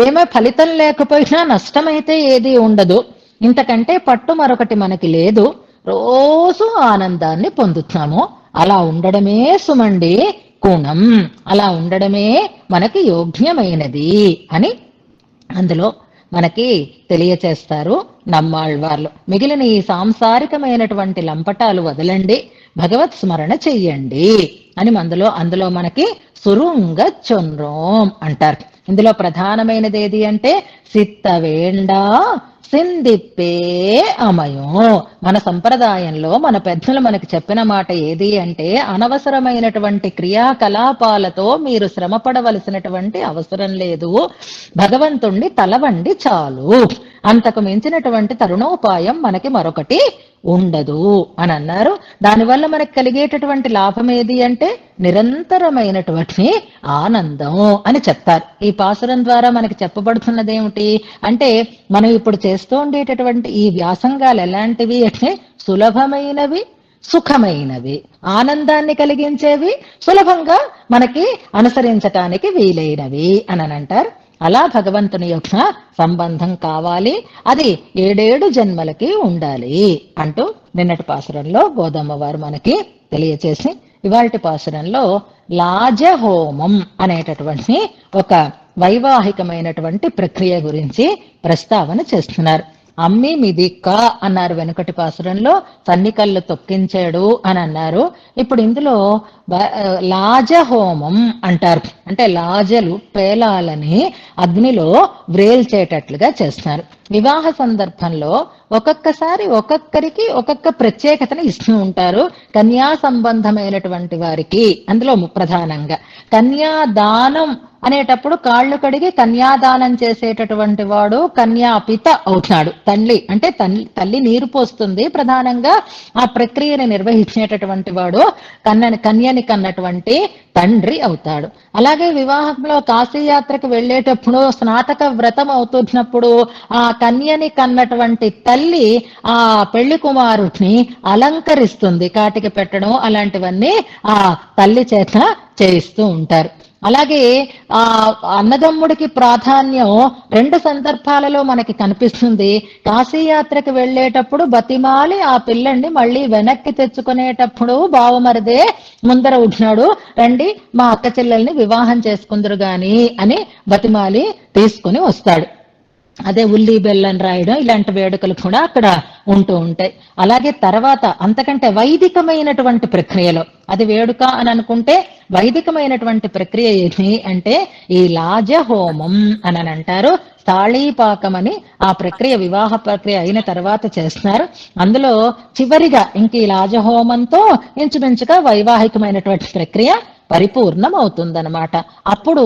ఏమీ ఫలితం లేకపోయినా నష్టమైతే ఏది ఉండదు. ఇంతకంటే పట్టు మరొకటి మనకి లేదు. రోజు ఆనందాన్ని పొందుతాము. అలా ఉండడమే సుమండి గుణం, అలా ఉండడమే మనకి యోగ్యమైనది అని అందులో మనకి తెలియచేస్తారు నమ్మాళ్వార్లు. మిగిలిన ఈ సాంసారికమైనటువంటి లంపటాలు వదలండి, భగవత్ స్మరణ చెయ్యండి అని అందులో మనకి సురుంగ చొన్రోం అంటారు. ఇందులో ప్రధానమైనది ఏది అంటే సిత్తవేండా సిందిప్పే అమయం. మన సంప్రదాయంలో మన పెద్దలు మనకి చెప్పిన మాట ఏది అంటే, అనవసరమైనటువంటి క్రియాకలాపాలతో మీరు శ్రమ పడవలసినటువంటి అవసరం లేదు, భగవంతుణ్ణి తలవండి చాలు, అంతకు మించినటువంటి తరుణోపాయం మనకి మరొకటి ఉండదు అని అన్నారు. దానివల్ల మనకు కలిగేటటువంటి లాభం ఏది అంటే నిరంతరమైనటువంటి ఆనందం అని చెప్తారు. ఈ పాసురం ద్వారా మనకి చెప్పబడుతున్నది ఏమిటి అంటే, మనం ఇప్పుడు చేస్తూ ఉండేటటువంటి ఈ వ్యాసంగాలు ఎలాంటివి అంటే సులభమైనవి, సుఖమైనవి, ఆనందాన్ని కలిగించేవి, సులభంగా మనకి అనుసరించటానికి వీలైనవి అని అంటారు. అలా భగవంతుని యొక్క సంబంధం కావాలి, అది 7 జన్మలకి ఉండాలి అంటూ నిన్నటి పాసురంలో గోదమ్మ వారు మనకి తెలియచేసి, ఇవాల్టి పాసురంలో లాజహోమం అనేటటువంటి ఒక వైవాహికమైనటువంటి ప్రక్రియ గురించి ప్రస్తావన చేస్తున్నారు. అమ్మి మిదిక్క అన్నారు వెనుకటి పాసురంలో, సన్నికళ్ళు తొక్కించాడు అని అన్నారు. ఇప్పుడు ఇందులో లాజహోమం అంటారు. అంటే లాజలు, పేలాలని అగ్నిలో వ్రేల్చేటట్లుగా చేస్తున్నారు. వివాహ సందర్భంలో ఒక్కొక్కసారి ఒక్కొక్కరికి ఒక్కొక్క ప్రత్యేకతను ఇస్తూ ఉంటారు. కన్యా సంబంధమైనటువంటి వారికి అందులో ప్రధానంగా కన్యాదానం అనేటప్పుడు కాళ్ళు కడిగి కన్యాదానం చేసేటటువంటి వాడు కన్యాపిత అవుతాడు. తల్లి అంటే తల్లి నీరు పోస్తుంది. ప్రధానంగా ఆ ప్రక్రియని నిర్వహించేటటువంటి వాడు కన్యని కన్నటువంటి తండ్రి అవుతాడు. అలాగే వివాహంలో కాశీయాత్రకు వెళ్ళేటప్పుడు స్నాతక వ్రతం అవుతున్నప్పుడు ఆ కన్యని కన్నటువంటి తల్లి ఆ పెళ్లి కుమారుడిని అలంకరిస్తుంది. కాటికి పెట్టడం అలాంటివన్నీ ఆ తల్లి చేత చేయిస్తూ ఉంటారు. అలాగే ఆ అన్నదమ్ముడికి ప్రాధాన్యం 2 సందర్భాలలో మనకి కనిపిస్తుంది. కాశీయాత్రకు వెళ్ళేటప్పుడు బతిమాలి ఆ పిల్లండి మళ్ళీ వెనక్కి తెచ్చుకునేటప్పుడు బావమరిదే ముందర ఉంటున్నాడు, రండి మా అక్క చెల్లెల్ని వివాహం చేసుకుందరు గాని అని బతిమాలి తీసుకుని వస్తాడు. అదే ఉల్లి బెల్లం రాయడం ఇలాంటి వేడుకలు కూడా అక్కడ ఉంటూ ఉంటాయి. అలాగే తర్వాత అంతకంటే వైదికమైనటువంటి ప్రక్రియలో, అది వేడుక అని అనుకుంటే వైదికమైనటువంటి ప్రక్రియ ఏమి అంటే ఈ లాజహోమం అని అంటారు. తాళీపాకమని ఆ ప్రక్రియ వివాహ ప్రక్రియ అయిన తర్వాత చేస్తున్నారు. అందులో చివరిగా ఇంక ఈ లాజహోమంతో ఇంచుమించుగా వైవాహికమైనటువంటి ప్రక్రియ పరిపూర్ణం అవుతుందన్నమాట. అప్పుడు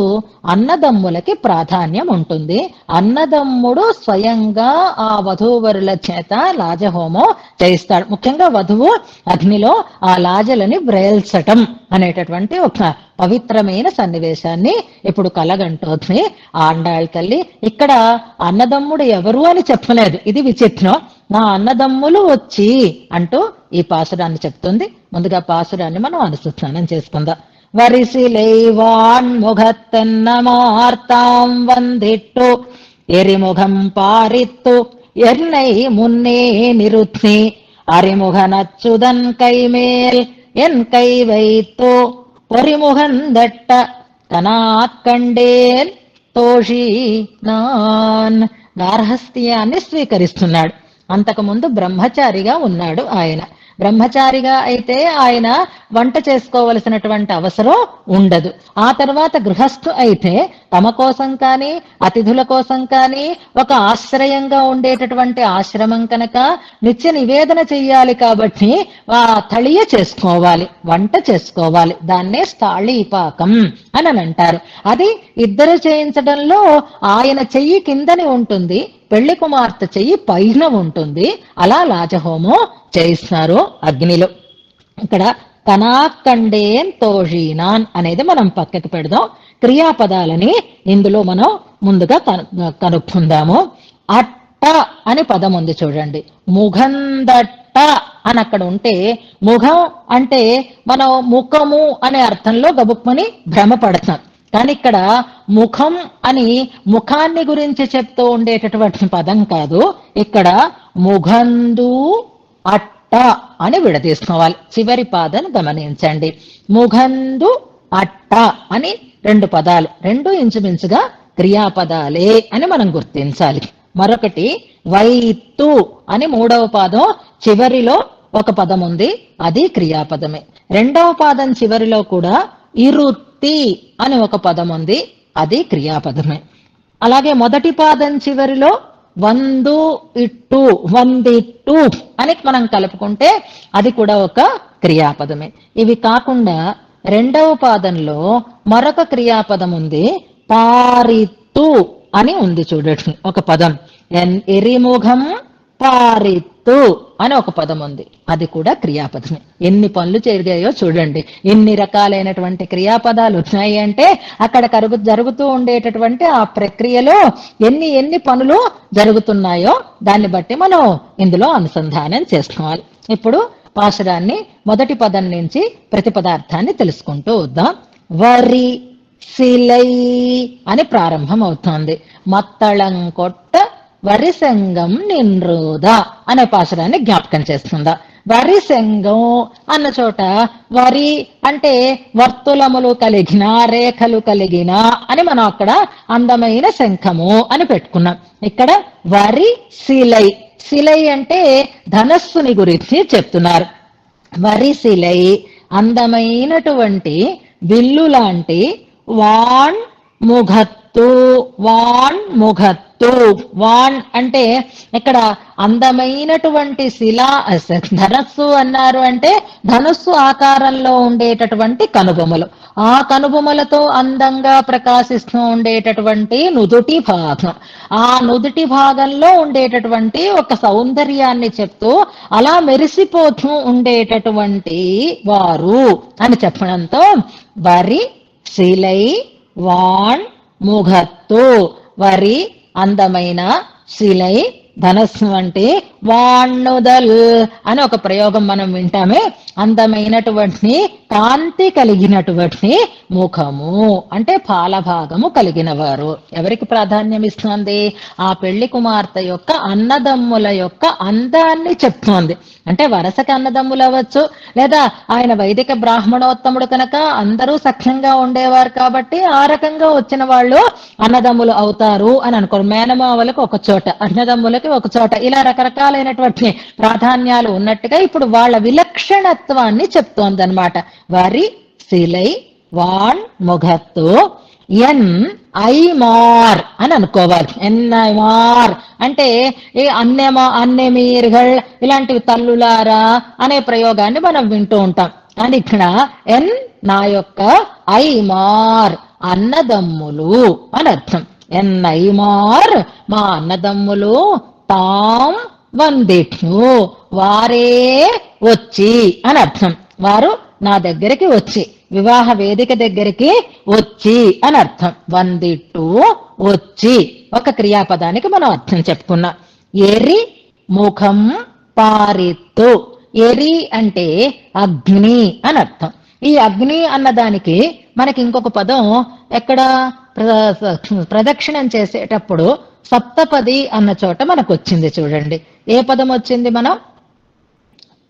అన్నదమ్ములకి ప్రాధాన్యం ఉంటుంది. అన్నదమ్ముడు స్వయంగా ఆ వధూవరుల చేత లాజహోమం చేయిస్తాడు. ముఖ్యంగా వధువు అగ్నిలో ఆ లాజలని వ్రేల్చటం అనేటటువంటి ఒక పవిత్రమైన సన్నివేశాన్ని ఇప్పుడు కలగంటోంది ఆండాళ్ తల్లి. ఇక్కడ అన్నదమ్ముడు ఎవరు అని చెప్పలేదు, ఇది విచిత్రం. నా అన్నదమ్ములు వచ్చి అంటూ ఈ పాసురాన్ని చెప్తుంది. ముందుగా పాసురాన్ని మనం అనుసంధానం చేసుకుందాం. వరిసిలైవాన్ ముఖత్తెన్నమార్తాం వందిట్టు ఎరిముఖం పారిత్తు ఎర్నై మున్నే నిరుత్ని అరిముఖనచ్చుదన్ కైమేల్ ఎన్ కై వైత్తు పొరిముఖందట్ట కనాత్కండేల్ తోషి నాన్. గార్హస్థ్యాన్ని స్వీకరిస్తున్నాడు. అంతకుముందు బ్రహ్మచారిగా ఉన్నాడు ఆయన. బ్రహ్మచారిగా అయితే ఆయన వంట చేసుకోవలసినటువంటి అవసరం ఉండదు. ఆ తర్వాత గృహస్థు అయితే తమ కోసం కానీ అతిథుల కోసం కానీ ఒక ఆశ్రయంగా ఉండేటటువంటి ఆశ్రమం కనుక నిత్య నివేదన చెయ్యాలి కాబట్టి ఆ తళియ చేసుకోవాలి, వంట చేసుకోవాలి. దాన్నే స్థాళీపాకం అని అంటారు. అది ఇద్దరు చేయించడంలో ఆయన చెయ్యి కిందని ఉంటుంది, పెళ్లి కుమార్తె చెయ్యి పైన ఉంటుంది. అలా లాజహోమం చేయిస్తున్నారు అగ్నిలో. ఇక్కడ కనాకండేన్ తోషీనాన్ అనేది మనం పక్కకి పెడదాం. క్రియాపదాలని ఇందులో మనం ముందుగా కనుక్కుందాము. అట్ట అని పదం ఉంది చూడండి. ముఖందట్ట అని అక్కడ ఉంటే, ముఖం అంటే మనం ముఖము అనే అర్థంలో గబుక్మని భ్రమపడతాం. కానీ ఇక్కడ ముఖం అని ముఖాన్ని గురించి చెప్తూ ఉండేటటువంటి పదం కాదు. ఇక్కడ ముఖందు అట్ట అని విడదీసుకోవాలి. చివరి పాదం గమనించండి. ముఖందు అట్ట అని రెండు పదాలు, రెండు ఇంచుమించుగా క్రియాపదాలే అని మనం గుర్తించాలి. మరొకటి వైత్తు అని మూడవ పాదం చివరిలో ఒక పదం ఉంది, అది క్రియాపదమే. రెండవ పాదం చివరిలో కూడా ఇరుత్తి అని ఒక పదం ఉంది, అది క్రియాపదమే. అలాగే మొదటి పాదం చివరిలో వందు ఇట్టు, వందిట్టు అని మనం కలుపుకుంటే అది కూడా ఒక క్రియాపదమే. ఇవి కాకుండా రెండవ పాదంలో మరొక క్రియాపదం ఉంది, పారిత్తు అని ఉంది చూడండి ఒక పదం. ఎరిముఖం పారిత్తు అని ఒక పదం ఉంది, అది కూడా క్రియాపదమే. ఎన్ని పనులు జరిగాయో చూడండి. ఎన్ని రకాలైనటువంటి క్రియాపదాలు ఉన్నాయి అంటే అక్కడ జరుగుతూ ఉండేటటువంటి ఆ ప్రక్రియలో ఎన్ని పనులు జరుగుతున్నాయో దాన్ని బట్టి మనం ఇందులో అనుసంధానం చేసుకోవాలి. ఇప్పుడు పాశురాన్ని మొదటి పదం నుంచి ప్రతి పదార్థాన్ని తెలుసుకుంటూ వద్దాం. వరి సిలై అని ప్రారంభం అవుతోంది. మత్తళం కొట్ట వరిసెంగం నిన్రుద అనే పాశురాన్ని జ్ఞాపకం చేస్తుందా. వరిసెంగం అన్న చోట వరి అంటే వర్తులములు కలిగిన, రేఖలు కలిగిన అని మనం అక్కడ అందమైన శంఖము అని పెట్టుకున్నాం. ఇక్కడ వరి శిలై, శిలై అంటే ధనస్సుని గురించి చెప్తున్నారు. వరి శిలై అందమైనటువంటి విల్లు లాంటి వాణ్ ముఖత్తు, వాణ్ ముఖత్తు. వాణ్ అంటే ఇక్కడ అందమైనటువంటి శిలా, ధనస్సు అన్నారు అంటే ధనస్సు ఆకారంలో ఉండేటటువంటి కనుబొమలు, ఆ కనుబొమలతో అందంగా ప్రకాశిస్తూ ఉండేటటువంటి నుదుటి భాగం, ఆ నుదుటి భాగంలో ఉండేటటువంటి ఒక సౌందర్యాన్ని చెప్తూ అలా మెరిసిపోతూ ఉండేటటువంటి వారు అని చెప్పడంతో వరి శిలై వాణ్ ముఖత్తు. వరి అందమైన, శిలై ధనస్సు అంటే, వాణ్ణుదల్ అని ఒక ప్రయోగం మనం వింటామే. అందమైనటువంటి కాంతి కలిగినటువంటి ముఖము అంటే పాలభాగము కలిగిన వారు. ఎవరికి ప్రాధాన్యం ఇస్తుంది? ఆ పెళ్లి కుమార్తె యొక్క అన్నదమ్ముల యొక్క అందాన్ని చెప్తోంది. అంటే వరసకి అన్నదమ్ములు అవ్వచ్చు, లేదా ఆయన వైదిక బ్రాహ్మణోత్తముడు కనుక అందరూ సఖ్యంగా ఉండేవారు కాబట్టి ఆ రకంగా వచ్చిన వాళ్ళు అన్నదమ్ములు అవుతారు అని అనుకోరు. మేనమావలకు ఒక చోట, అన్నదమ్ములకి ఒక చోట, ఇలా రకరకాలైనటువంటి ప్రాధాన్యాలు ఉన్నట్టుగా ఇప్పుడు వాళ్ళ విలక్షణత్వాన్ని చెప్తోందనమాట. వరి శిలై వాణ్ ముఖత్తు ఎన్ ఐమార్ అని అనుకోవాలి. ఎన్ఐమార్ అంటే ఏ అన్నెమీర్గల్ ఇలాంటివి, తల్లులారా అనే ప్రయోగాన్ని మనం వింటూ ఉంటాం. అని ఇక్కడ ఎన్ నా యొక్క ఐమార్ అన్నదమ్ములు అని అర్థం. ఎన్ ఐమార్ మా అన్నదమ్ములు, తాం వందిట్ను వారే వచ్చి అని అర్థం. వారు నా దగ్గరికి వచ్చి, వివాహ వేదిక దగ్గరికి వచ్చి అని అర్థం. వందిట్టు వచ్చి ఒక క్రియాపదానికి మనం అర్థం చెప్పుకున్నాం. ఎరి ముఖం పారిత్తు. ఎరి అంటే అగ్ని అని అర్థం. ఈ అగ్ని అన్నదానికి మనకి ఇంకొక పదం ఎక్కడ ప్రదక్షిణం చేసేటప్పుడు సప్తపది అన్న చోట మనకు వచ్చింది చూడండి. ఏ పదం వచ్చింది? మనం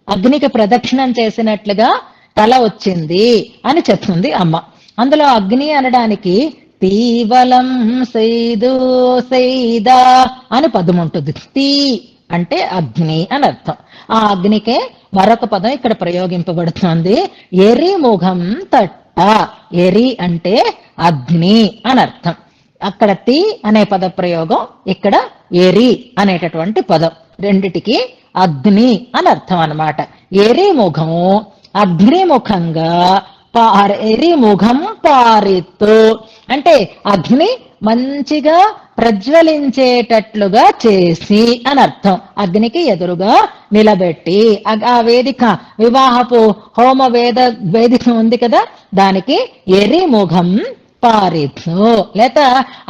అగ్నికి ప్రదక్షిణం చేసినట్లుగా తల వచ్చింది అని చెప్తుంది అమ్మ. అందులో అగ్ని అనడానికి తీవలం సైదు సైదా అని పదం ఉంటుంది. తీ అంటే అగ్ని అని అర్థం. ఆ అగ్నికే మరొక పదం ఇక్కడ ప్రయోగింపబడుతోంది. ఎరిముఖం తట్ట. ఎరి అంటే అగ్ని అని అర్థం. అక్కడ తి అనే పద ప్రయోగం, ఇక్కడ ఎరి అనేటటువంటి పదం. రెండిటికి అగ్ని అని అర్థం అన్నమాట. ఎరిముఖం అగ్నిముఖంగా, ఎరిముఖం పారిత్తు అంటే అగ్ని మంచిగా ప్రజ్వలించేటట్లుగా చేసి అని అర్థం. అగ్నికి ఎదురుగా నిలబెట్టి, ఆ వేదిక వివాహపు హోమ వేదిక ఉంది కదా, దానికి ఎరిముఖం పారిత్తు. లేక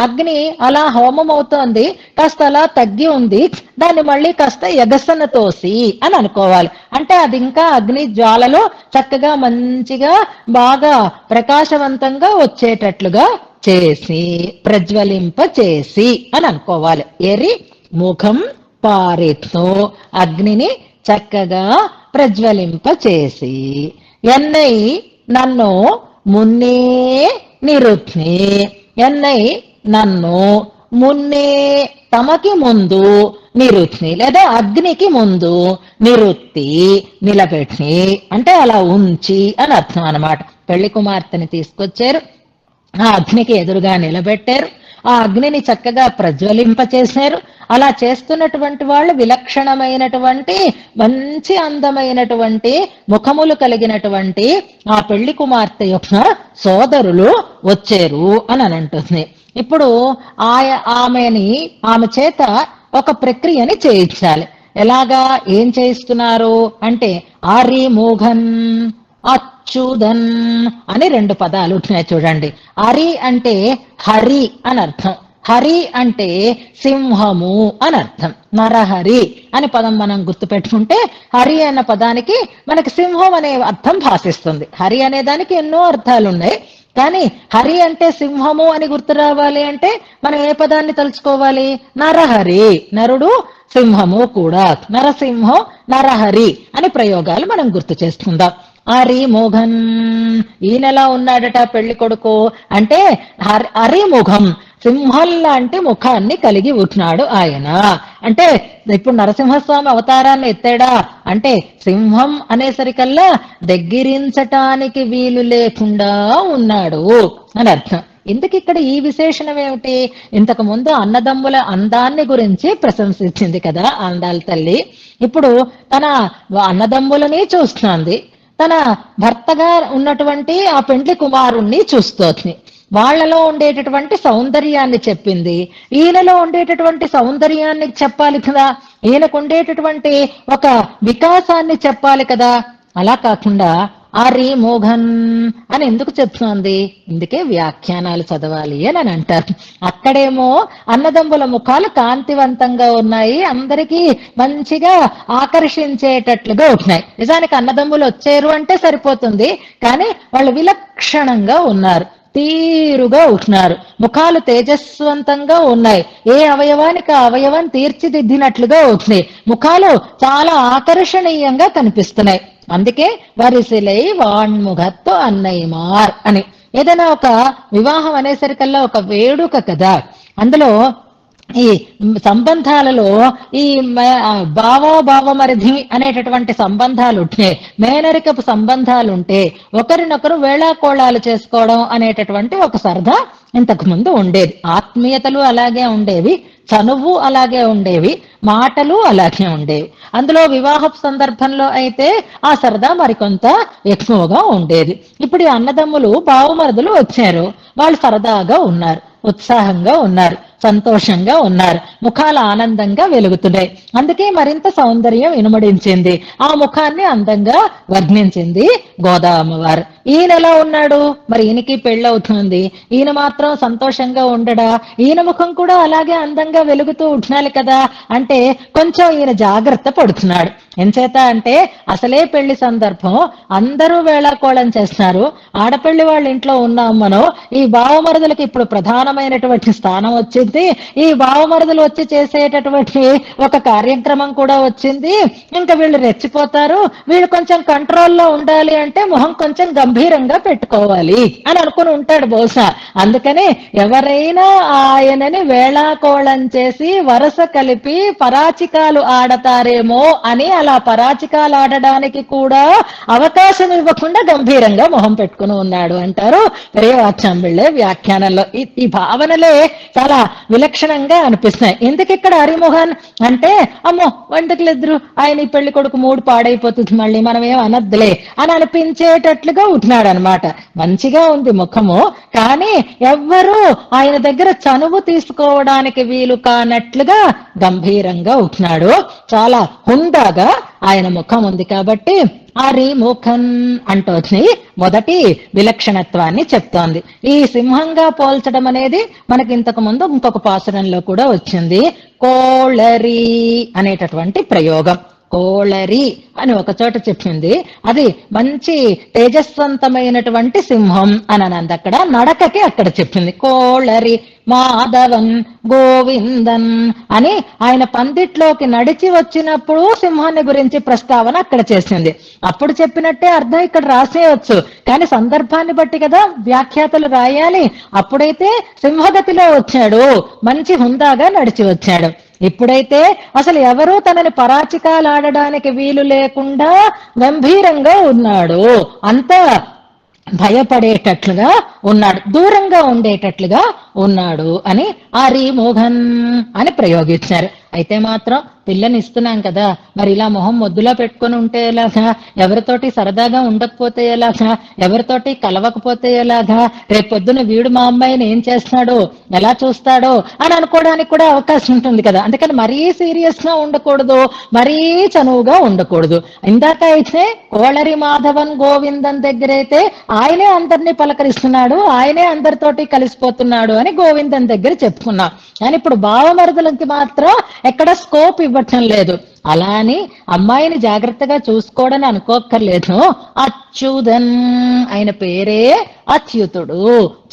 అగ్ని అలా హోమం అవుతోంది, కాస్త అలా తగ్గి ఉంది, దాన్ని మళ్ళీ కాస్త ఎగసన తోసి అని అనుకోవాలి. అంటే అది ఇంకా అగ్ని జ్వాలలో చక్కగా మంచిగా బాగా ప్రకాశవంతంగా వచ్చేటట్లుగా చేసి, ప్రజ్వలింప చేసి అని అనుకోవాలి. ఎరి ముఖం పారిత్తు అగ్నిని చక్కగా ప్రజ్వలింప చేసి, ఎన్నై నన్ను మున్నే నిరుత్ని. ఎన్నై నన్ను మున్నే తమకి ముందు, నిరుత్ని లేదా అగ్నికి ముందు, నిరుత్తి నిలబెట్టి అంటే అలా ఉంచి అని అర్థం అన్నమాట. పెళ్లి కుమార్తెని తీసుకొచ్చారు, ఆ అగ్నికి ఎదురుగా నిలబెట్టారు, ఆ అగ్నిని చక్కగా ప్రజ్వలింపచేశారు. అలా చేస్తున్నటువంటి వాళ్ళు విలక్షణమైనటువంటి మంచి అందమైనటువంటి ముఖములు కలిగినటువంటి ఆ పెళ్లి కుమార్తె యొక్క సోదరులు వచ్చారు అని అంటుంది. ఇప్పుడు ఆమె చేత ఒక ప్రక్రియని చేయించాలి. ఎలాగా, ఏం చేయిస్తున్నారు అంటే ఆరి మోఘన్ అచ్యుదన్ అని రెండు పదాలు ఉంటున్నాయి చూడండి. అరి అంటే హరి అని అర్థం, హరి అంటే సింహము అని అర్థం. నరహరి అని పదం మనం గుర్తుపెట్టుకుంటే హరి అన్న పదానికి మనకి సింహం అనే అర్థం భాషిస్తుంది. హరి అనే దానికి ఎన్నో అర్థాలు ఉన్నాయి, కానీ హరి అంటే సింహము అని గుర్తు రావాలి అంటే మనం ఏ పదాన్ని తలుచుకోవాలి? నరహరి. నరుడు సింహము కూడా, నరసింహం నరహరి అని ప్రయోగాలు మనం గుర్తు చేసుకుందాం. హరి మోఘన్, ఈయనలా ఉన్నాడట పెళ్లి కొడుకు అంటే హరిముఖం, సింహం లాంటి ముఖాన్ని కలిగి ఉంటున్నాడు ఆయన. అంటే ఇప్పుడు నరసింహస్వామి అవతారాన్ని ఎత్తాడా అంటే సింహం అనేసరికల్లా దగ్గరించటానికి వీలు లేకుండా ఉన్నాడు అని అర్థం. ఇందుకు ఇక్కడ ఈ విశేషణం ఏమిటి? ఇంతకు ముందు అన్నదమ్ముల అందాన్ని గురించి ప్రశంసించింది కదా అందాల తల్లి. ఇప్పుడు తన అన్నదమ్ములని చూస్తుంది, తన భర్తగా ఉన్నటువంటి ఆ పెండ్లి కుమారుణ్ణి చూస్తోంది. వాళ్లలో ఉండేటటువంటి సౌందర్యాన్ని చెప్పింది, ఈయనలో ఉండేటటువంటి సౌందర్యాన్ని చెప్పాలి కదా, ఈయనకు ఉండేటటువంటి ఒక వికాసాన్ని చెప్పాలి కదా. అలా కాకుండా ఆరి మోఘన్ అని ఎందుకు చెప్తోంది? ఇందుకే వ్యాఖ్యానాలు చదవాలి అని అంటారు. అక్కడేమో అన్నదమ్ముల ముఖాలు కాంతివంతంగా ఉన్నాయి, అందరికీ మంచిగా ఆకర్షించేటట్లుగా ఉంటున్నాయి. నిజానికి అన్నదమ్ములు వచ్చారు అంటే సరిపోతుంది, కానీ వాళ్ళు విలక్షణంగా ఉన్నారు, తీరుగా ఉంటున్నారు, ముఖాలు తేజస్వంతంగా ఉన్నాయి, ఏ అవయవానికి ఆ అవయవం తీర్చిదిద్దినట్లుగా అవుతున్నాయి, ముఖాలు చాలా ఆకర్షణీయంగా కనిపిస్తున్నాయి. అందుకే వరిసిలై వాణ్ముఖత్తు అన్నయ్యమార్ అని. ఏదైనా ఒక వివాహం అనేసరికల్లా ఒక వేడుక కదా, అందులో ఈ సంబంధాలలో ఈ బావమరిధి అనేటటువంటి సంబంధాలు ఉంటే, మేనరికపు సంబంధాలు ఉంటే ఒకరినొకరు వేళాకోళాలు చేసుకోవడం అనేటటువంటి ఒక సరదా ఇంతకు ముందు ఉండేది. ఆత్మీయతలు అలాగే ఉండేవి, చనువు అలాగే ఉండేవి, మాటలు అలాగే ఉండేవి. అందులో వివాహపు సందర్భంలో అయితే ఆ సరదా మరికొంత ఎక్కువగా ఉండేది. ఇప్పుడు ఈ అన్నదమ్ములు బావమరుదులు వచ్చారు, వాళ్ళు సరదాగా ఉన్నారు, ఉత్సాహంగా ఉన్నారు, సంతోషంగా ఉన్నారు, ముఖాలు ఆనందంగా వెలుగుతున్నాయి. అందుకే మరింత సౌందర్యం ఇనుమడించింది, ఆ ముఖాన్ని అందంగా వర్ణించింది గోదామ్మవారు. ఈయన ఎలా ఉన్నాడు మరి? ఈయనకి పెళ్ళవుతుంది, ఈయన మాత్రం సంతోషంగా ఉండడా? ఈయన ముఖం కూడా అలాగే అందంగా వెలుగుతూ ఉంటున్నాలి కదా అంటే కొంచెం ఈయన జాగ్రత్త పడుతున్నాడు. ఎంచేత అంటే అసలే పెళ్లి సందర్భం, అందరూ వేళాకోళం చేస్తున్నారు, ఆడపెళ్లి వాళ్ళ ఇంట్లో ఉన్నాం మనం, ఈ బావమరుదులకి ఇప్పుడు ప్రధానమైనటువంటి స్థానం వచ్చేది వచ్చింది, ఈ బావమరుదులు వచ్చి చేసేటటువంటి ఒక కార్యక్రమం కూడా వచ్చింది, ఇంకా వీళ్ళు రెచ్చిపోతారు, వీళ్ళు కొంచెం కంట్రోల్లో ఉండాలి అంటే మొహం కొంచెం గంభీరంగా పెట్టుకోవాలి అని అనుకుని ఉంటాడు బహుశా. అందుకని ఎవరైనా ఆయనని వేళాకోళం చేసి వరస కలిపి పరాచికాలు ఆడతారేమో అని అలా పరాచికాలు ఆడడానికి కూడా అవకాశం ఇవ్వకుండా గంభీరంగా మొహం పెట్టుకుని ఉన్నాడు అంటారు పెరియవాచాంబిళ్ళే వ్యాఖ్యానంలో. ఈ భావనలే చాలా విలక్షణంగా అనిపిస్తున్నాయి. ఎందుకు ఇక్కడ హరిమోహన్ అంటే, అమ్మో వంటకులిద్దరు ఆయన ఈ పెళ్లి కొడుకు మూడు పాడైపోతుంది, మళ్ళీ మనం ఏం అనద్దులే అని అనిపించేటట్లుగా ఉంటున్నాడు అనమాట. మంచిగా ఉంది ముఖము, కానీ ఎవ్వరూ ఆయన దగ్గర చనువు తీసుకోవడానికి వీలు కానట్లుగా గంభీరంగా ఉంటున్నాడు. చాలా హుందాగా ఆయన ముఖం ఉంది కాబట్టి హరిముఖన్ అంటోని మొదటి విలక్షణత్వాన్ని చెప్తోంది. ఈ సింహంగా పోల్చడం అనేది మనకి ఇంతకు ముందు ఇంకొక పాసురంలో కూడా వచ్చింది. కోళరి అనేటటువంటి ప్రయోగం. కోళరి అని ఒక చోట చెప్పింది. అది మంచి తేజస్వంతమైనటువంటి సింహం అని అనంది. అక్కడ నడకకి అక్కడ చెప్పింది కోళరి మాధవన్ గోవిందన్ అని. ఆయన పందిట్లోకి నడిచి వచ్చినప్పుడు సింహాన్ని గురించి ప్రస్తావన అక్కడ చేసింది. అప్పుడు చెప్పినట్టే అర్థం ఇక్కడ రాసేయవచ్చు, కానీ సందర్భాన్ని బట్టి కదా వ్యాఖ్యాతలు రాయాలి. అప్పుడైతే సింహగతిలో వచ్చాడు, మంచి హుందాగా నడిచి వచ్చాడు. ఇప్పుడైతే అసలు ఎవరూ తనని పరాచికాలాడడానికి వీలు లేకుండా గంభీరంగా ఉన్నాడు, అంత భయపడేటట్లుగా ఉన్నాడు, దూరంగా ఉండేటట్లుగా ఉన్నాడు అని హరిమోహన్ అని ప్రయోగించారు. అయితే మాత్రం పిల్లని ఇస్తున్నాం కదా, మరి ఇలా మొహం మొద్దులా పెట్టుకుని ఉంటే ఎలాగా, ఎవరితోటి సరదాగా ఉండకపోతే ఎలాగా, ఎవరితోటి కలవకపోతే ఎలాగా, రేపొద్దున వీడు మా అమ్మాయిని ఏం చేస్తున్నాడో ఎలా చూస్తాడో అని అనుకోవడానికి కూడా అవకాశం ఉంటుంది కదా. అందుకని మరీ సీరియస్ గా ఉండకూడదు, మరీ చనువుగా ఉండకూడదు. ఇందాక అయితే కోళరి మాధవన్ గోవిందన్ దగ్గర అయితే ఆయనే అందరినీ పలకరిస్తున్నాడు, ఆయనే అందరితోటి కలిసిపోతున్నాడు అని గోవిందన్ దగ్గర చెప్పుకున్నాం. కానీ ఇప్పుడు బావమరుదులకి మాత్రం ఎక్కడ స్కోప్ ఇవ్వటం లేదు. అలా అని అమ్మాయిని జాగ్రత్తగా చూసుకోవడని అనుకోక్కర్లేదు. అచ్యుతన్, ఆయన పేరే అచ్యుతుడు,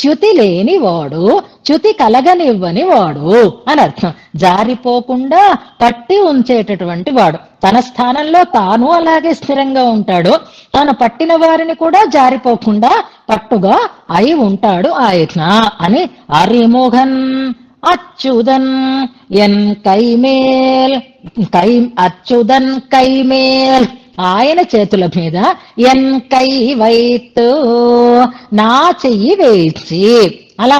చ్యుతి లేని వాడు, చ్యుతి కలగనివ్వని వాడు అని అర్థం. జారిపోకుండా పట్టి ఉంచేటటువంటి వాడు. తన స్థానంలో తాను అలాగే స్థిరంగా ఉంటాడు, తాను పట్టిన వారిని కూడా జారిపోకుండా పట్టుగా అయి ఉంటాడు ఆయన అని. హరిమోహన్ అచ్యుతన్ ఎన్ కైమేల్, అచ్యుతన్ కైమేల్ ఆయన చేతుల మీద ఎన్ కై వైత్ నా చెయ్యి వేయించి, అలా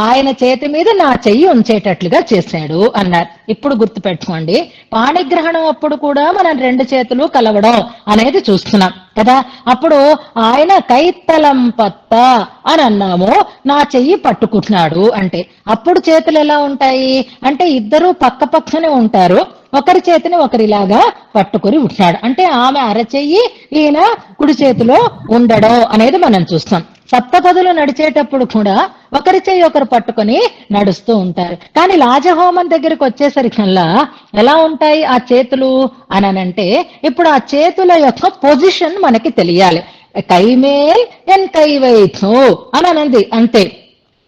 ఆయన చేతి మీద నా చెయ్యి ఉంచేటట్లుగా చేశాడు అన్నారు. ఇప్పుడు గుర్తుపెట్టుకోండి, పాణిగ్రహణం అప్పుడు కూడా మనం రెండు చేతులు కలవడం అనేది చూస్తున్నాం కదా. అప్పుడు ఆయన కైతలం పత్త అని అన్నాము, నా చెయ్యి పట్టుకుంటున్నాడు అంటే. అప్పుడు చేతులు ఎలా ఉంటాయి అంటే ఇద్దరు పక్క పక్కనే ఉంటారు, ఒకరి చేతిని ఒకరిలాగా పట్టుకుని ఉంటున్నాడు అంటే ఆమె అరచెయ్యి ఈయన కుడి చేతిలో ఉండడం అనేది మనం చూస్తాం. సప్తపదులు నడిచేటప్పుడు కూడా ఒకరి చెయ్యి ఒకరు పట్టుకొని నడుస్తూ ఉంటారు. కానీ లాజహోమం దగ్గరికి వచ్చేసరికల్లా ఎలా ఉంటాయి ఆ చేతులు అనంటే, ఇప్పుడు ఆ చేతుల యొక్క పొజిషన్ మనకి తెలియాలి. కైమేల్ ఎన్ కైవైతు అనంది అంతే.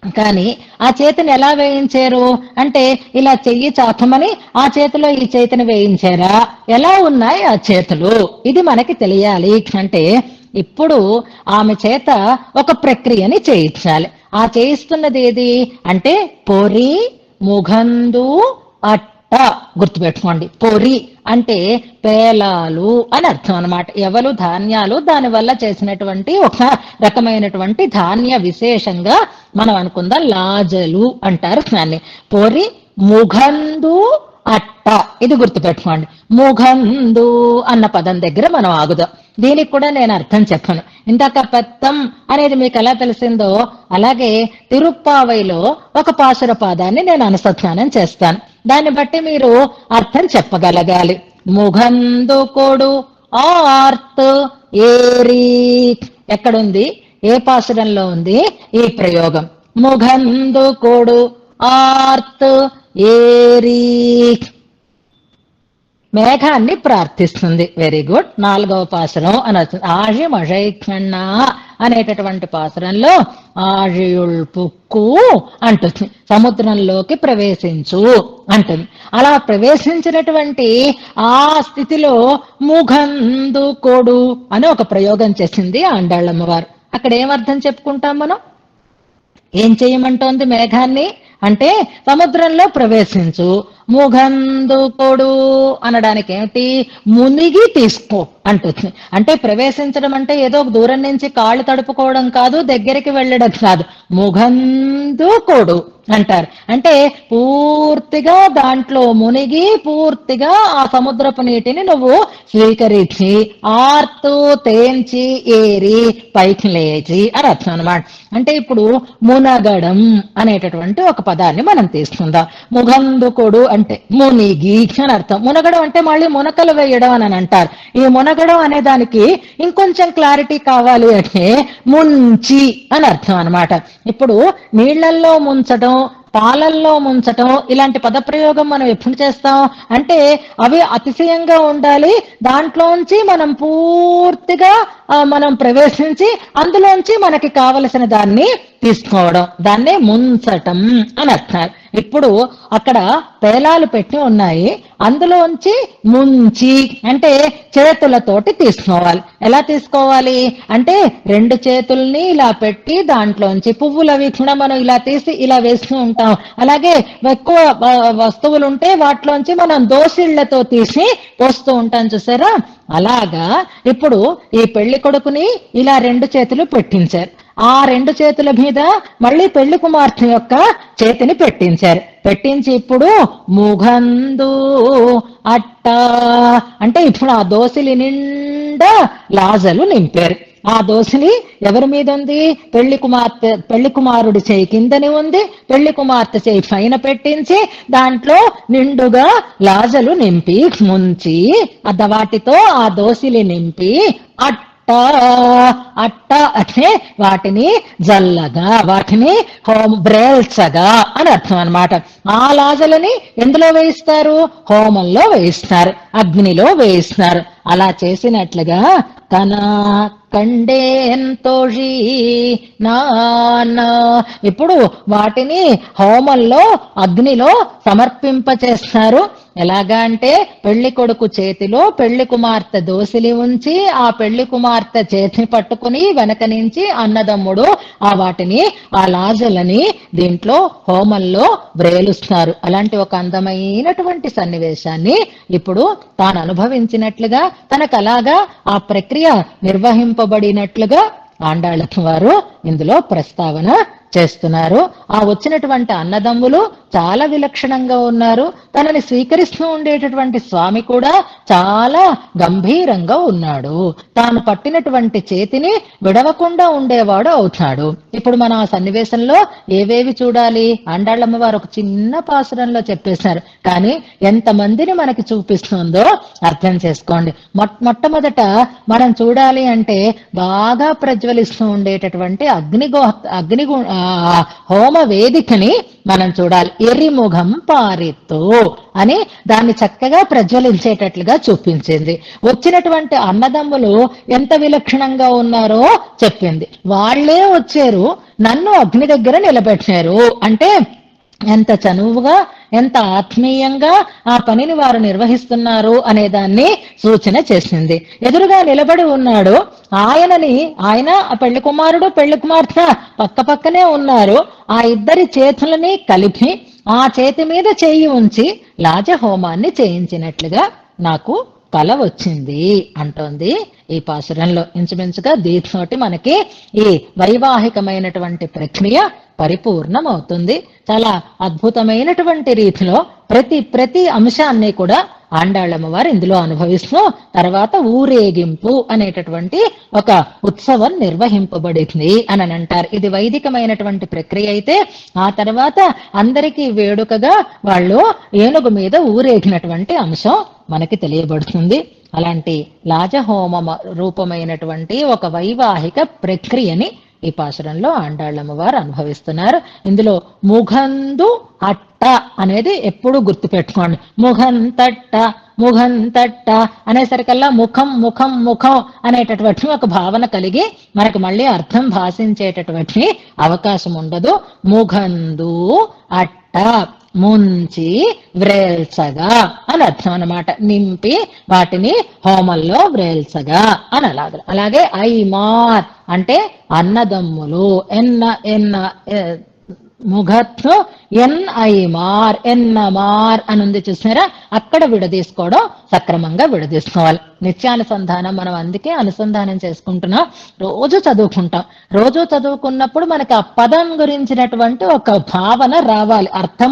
కానీ ఆ చేతిని ఎలా వేయించారు అంటే ఇలా చెయ్యి చాపమని ఆ చేతిలో ఈ చేతిని వేయించారా, ఎలా ఉన్నాయి ఆ చేతులు, ఇది మనకి తెలియాలి. అంటే ఇప్పుడు ఆమె చేత ఒక ప్రక్రియని చేయించాలి. ఆ చేయిస్తున్నది ఏది అంటే పొరి ముగందు అట్ట. గుర్తుపెట్టుకోండి, పొరి అంటే పేలాలు అని అర్థం అనమాట. ఎవరు ధాన్యాలు దాని వల్ల చేసినటువంటి ఒక రకమైనటువంటి ధాన్య విశేషంగా మనం అనుకుందాం లాజలు అంటారు దాన్ని. పొరి ముగందు అట్ట, ఇది గుర్తుపెట్టుకోండి. ముగందు అన్న పదం దగ్గర మనం ఆగుదాం. దీనికి కూడా నేను అర్థం చెప్పను. ఇందాక పెత్తం అనేది మీకు ఎలా తెలిసిందో అలాగే తిరుప్పావైలో ఒక పాసుర పాదాన్ని నేను అనుసంధానం చేస్తాను. దాన్ని బట్టి మీరు అర్థం చెప్పగలగాలి. ముగందు కొడు ఆర్త్ ఏరి, ఎక్కడుంది, ఏ పాసురంలో ఉంది ఈ ప్రయోగం? ముగందు కొడు ఆర్త్ ఏరి, మేఘాన్ని ప్రార్థిస్తుంది. Very good. 4వ పాసురం అని వస్తుంది. ఆషిమషైక్షణ అనేటటువంటి పాసురంలో ఆழிయుల్ పుక్కు అంటుంది, సముద్రంలోకి ప్రవేశించు అంటుంది. అలా ప్రవేశించినటువంటి ఆ స్థితిలో ముఖందు కొడు అని ఒక ప్రయోగం చేసింది ఆండాళ్ళమ్మవారు. అక్కడ ఏమర్థం చెప్పుకుంటాం మనం? ఏం చేయమంటోంది మేఘాన్ని అంటే సముద్రంలో ప్రవేశించు, ముఖందు కొడు అనడానికి ఏమిటి? మునిగి తీసుకో అంటుంది. అంటే ప్రవేశించడం అంటే ఏదో దూరం నుంచి కాళ్ళు తడుపుకోవడం కాదు, దగ్గరికి వెళ్ళడం కాదు, ముఖందు కొడు అంటారు. అంటే పూర్తిగా దాంట్లో మునిగి పూర్తిగా ఆ సముద్రపు నీటిని నువ్వు స్వీకరించి ఆర్తు తేంచి ఏరి పైకి లేచి అని అర్థం అనమాట. అంటే ఇప్పుడు మునగడం అనేటటువంటి ఒక పదాన్ని మనం తీసుకుందాం. ముఖందుకుడు అంటే మునిగి అని అర్థం. మునగడం అంటే మళ్ళీ మునకలు వేయడం అని అంటారు. ఈ మునగడం అనే దానికి ఇంకొంచెం క్లారిటీ కావాలి అంటే ముంచి అని అర్థం అనమాట. ఇప్పుడు నీళ్లల్లో ముంచడం, పాలల్లో ముంచటం ఇలాంటి పదప్రయోగం మనం ఎప్పుడు చేస్తాం అంటే అవి అతిశయంగా ఉండాలి, దాంట్లోంచి మనం పూర్తిగా మనం ప్రవేశించి అందులోంచి మనకి కావలసిన దాన్ని తీసుకోవడం, దాన్నే ముంచటం అని అర్థం. ఇప్పుడు అక్కడ పేలాలు పెట్టి ఉన్నాయి, అందులోంచి ముంచి అంటే చేతులతోటి తీసుకోవాలి. ఎలా తీసుకోవాలి అంటే రెండు చేతుల్ని ఇలా పెట్టి దాంట్లోంచి పువ్వులు అవి కూడా మనం ఇలా తీసి ఇలా వేస్తూ ఉంటాం. అలాగే ఎక్కువ వస్తువులు ఉంటే వాటిలోంచి మనం దోసిళ్లతో తీసి పోస్తూ ఉంటాం, చూసారా? అలాగా ఇప్పుడు ఈ పెళ్లి కొడుకుని ఇలా రెండు చేతులు పెట్టించారు. ఆ రెండు చేతుల మీద మళ్ళీ పెళ్లి కుమార్తె యొక్క చేతిని పెట్టించారు. పెట్టించి ఇప్పుడు ముఖందు అట్ట అంటే ఇప్పుడు ఆ దోసిలి నిండా లాజలు నింపారు. ఆ దోసిలి ఎవరి మీద ఉంది? పెళ్లి కుమారుడి చేయి కిందని ఉంది, పెళ్లి కుమార్తె చేయి పైన పెట్టించి దాంట్లో నిండుగా లాజలు నింపి ముంచి వాటితో ఆ దోసిలి నింపి అట్ట అంటే వాటిని జల్లగా, వాటిని బ్రేల్చగా అని అర్థం అనమాట. ఆ లాజలని ఎందులో వేయిస్తారు? హోమంలో వేయిస్తారు, అగ్నిలో వేయిస్తారు. అలా చేసినట్లుగా తన కండేంతోషి నానా ఇప్పుడు వాటిని హోమంలో అగ్నిలో సమర్పింపచేస్తారు. ఎలాగా అంటే పెళ్లి కొడుకు చేతిలో పెళ్లి కుమార్తె దోసిలి ఉంచి ఆ పెళ్లి కుమార్తె చేతిని పట్టుకుని వెనక నుంచి అన్నదమ్ముడు వాటిని ఆ లాజలని దీంట్లో హోమంలో వ్రేలుస్తారు. అలాంటి ఒక అందమైనటువంటి సన్నివేశాన్ని ఇప్పుడు తాను అనుభవించినట్లుగా, తనకు అలాగా ఆ ప్రక్రియ నిర్వహింపబడినట్లుగా ఆండాళ్ళవారు ఇందులో ప్రస్తావన చేస్తున్నారు. ఆ వచ్చినటువంటి అన్నదమ్ములు చాలా విలక్షణంగా ఉన్నారు. తనని స్వీకరిస్తూ ఉండేటటువంటి స్వామి కూడా చాలా గంభీరంగా ఉన్నాడు. తాను పట్టినటువంటి చేతిని విడవకుండా ఉండేవాడు అవుతాడు. ఇప్పుడు మనం ఆ సన్నివేశంలో ఏవేవి చూడాలి? ఆండాళ్ళమ్మ వారు ఒక చిన్న పాసురంలో చెప్పేశారు, కానీ ఎంతమందిని మనకి చూపిస్తుందో అర్థం చేసుకోండి. మొట్టమొదట మనం చూడాలి అంటే బాగా ప్రజ్వలిస్తూ ఉండేటటువంటి అగ్ని హోమ వేదికని మనం చూడాలి. ఎర్రిముఖం పారిత్తు అని దాన్ని చక్కగా ప్రజ్వలించేటట్లుగా చూపించింది. వచ్చినటువంటి అన్నదమ్ములు ఎంత విలక్షణంగా ఉన్నారో చెప్పింది. వాళ్లే వచ్చారు, నన్ను అగ్ని దగ్గర నిలబెట్టారు అంటే ఎంత చనువుగా, ఎంత ఆత్మీయంగా ఆ పనిని వారు నిర్వహిస్తున్నారు అనే దాన్ని సూచన చేసింది. ఎదురుగా నిలబడి ఉన్నాడు ఆయన పెళ్లి కుమారుడు పెళ్లి కుమార్తె పక్క పక్కనే ఉన్నారు. ఆ ఇద్దరి చేతులని కలిపి ఆ చేతి మీద చేయి ఉంచి లాజహోమాన్ని చేయించినట్లుగా నాకు కల వచ్చింది అంటోంది ఈ పాసురంలో. ఇంచుమించుగా దీంతోటి మనకి ఈ వైవాహికమైనటువంటి ప్రక్రియ పరిపూర్ణమవుతుంది. చాలా అద్భుతమైనటువంటి రీతిలో ప్రతి అంశాన్ని కూడా ఆండాళ్ళమ్మ వారు ఇందులో అనుభవిస్తూ తర్వాత ఊరేగింపు అనేటటువంటి ఒక ఉత్సవం నిర్వహింపబడింది అని అంటారు. ఇది వైదికమైనటువంటి ప్రక్రియ అయితే ఆ తర్వాత అందరికీ వేడుకగా వాళ్ళు ఏనుగు మీద ఊరేగినటువంటి అంశం మనకి తెలియబడుతుంది. అలాంటి లాజహోమ రూపమైనటువంటి ఒక వైవాహిక ప్రక్రియని ఈ పాసురంలో ఆండాళ్ళమ్మ వారు అనుభవిస్తున్నారు. ఇందులో ముఖందు అట్ట అనేది ఎప్పుడు గుర్తుపెట్టుకోండి. ముఖం తట్ట అనేసరికల్లా ముఖం ముఖం ముఖం అనేటటువంటి ఒక భావన కలిగి మనకు మళ్ళీ అర్థం భాషించేటటువంటి అవకాశం ఉండదు. ముఖందు అట్ట ముంచి వ్రేల్చగా అని అర్థం అన్నమాట. నింపి వాటిని హోమంలో వ్రేల్చగా అని అలాగే ఐమార్ అంటే అన్నదమ్ములు. ముఖత్ను ఎన్నమార్ అని ఉంది చూసినారా, అక్కడ విడదీసుకోవడం సక్రమంగా విడదీసుకోవాలి. నిత్యానుసంధానం మనం అందుకే అనుసంధానం చేసుకుంటున్నాం, రోజు చదువుకుంటాం. రోజు చదువుకున్నప్పుడు మనకి ఆ పదం గురించినటువంటి ఒక భావన రావాలి, అర్థం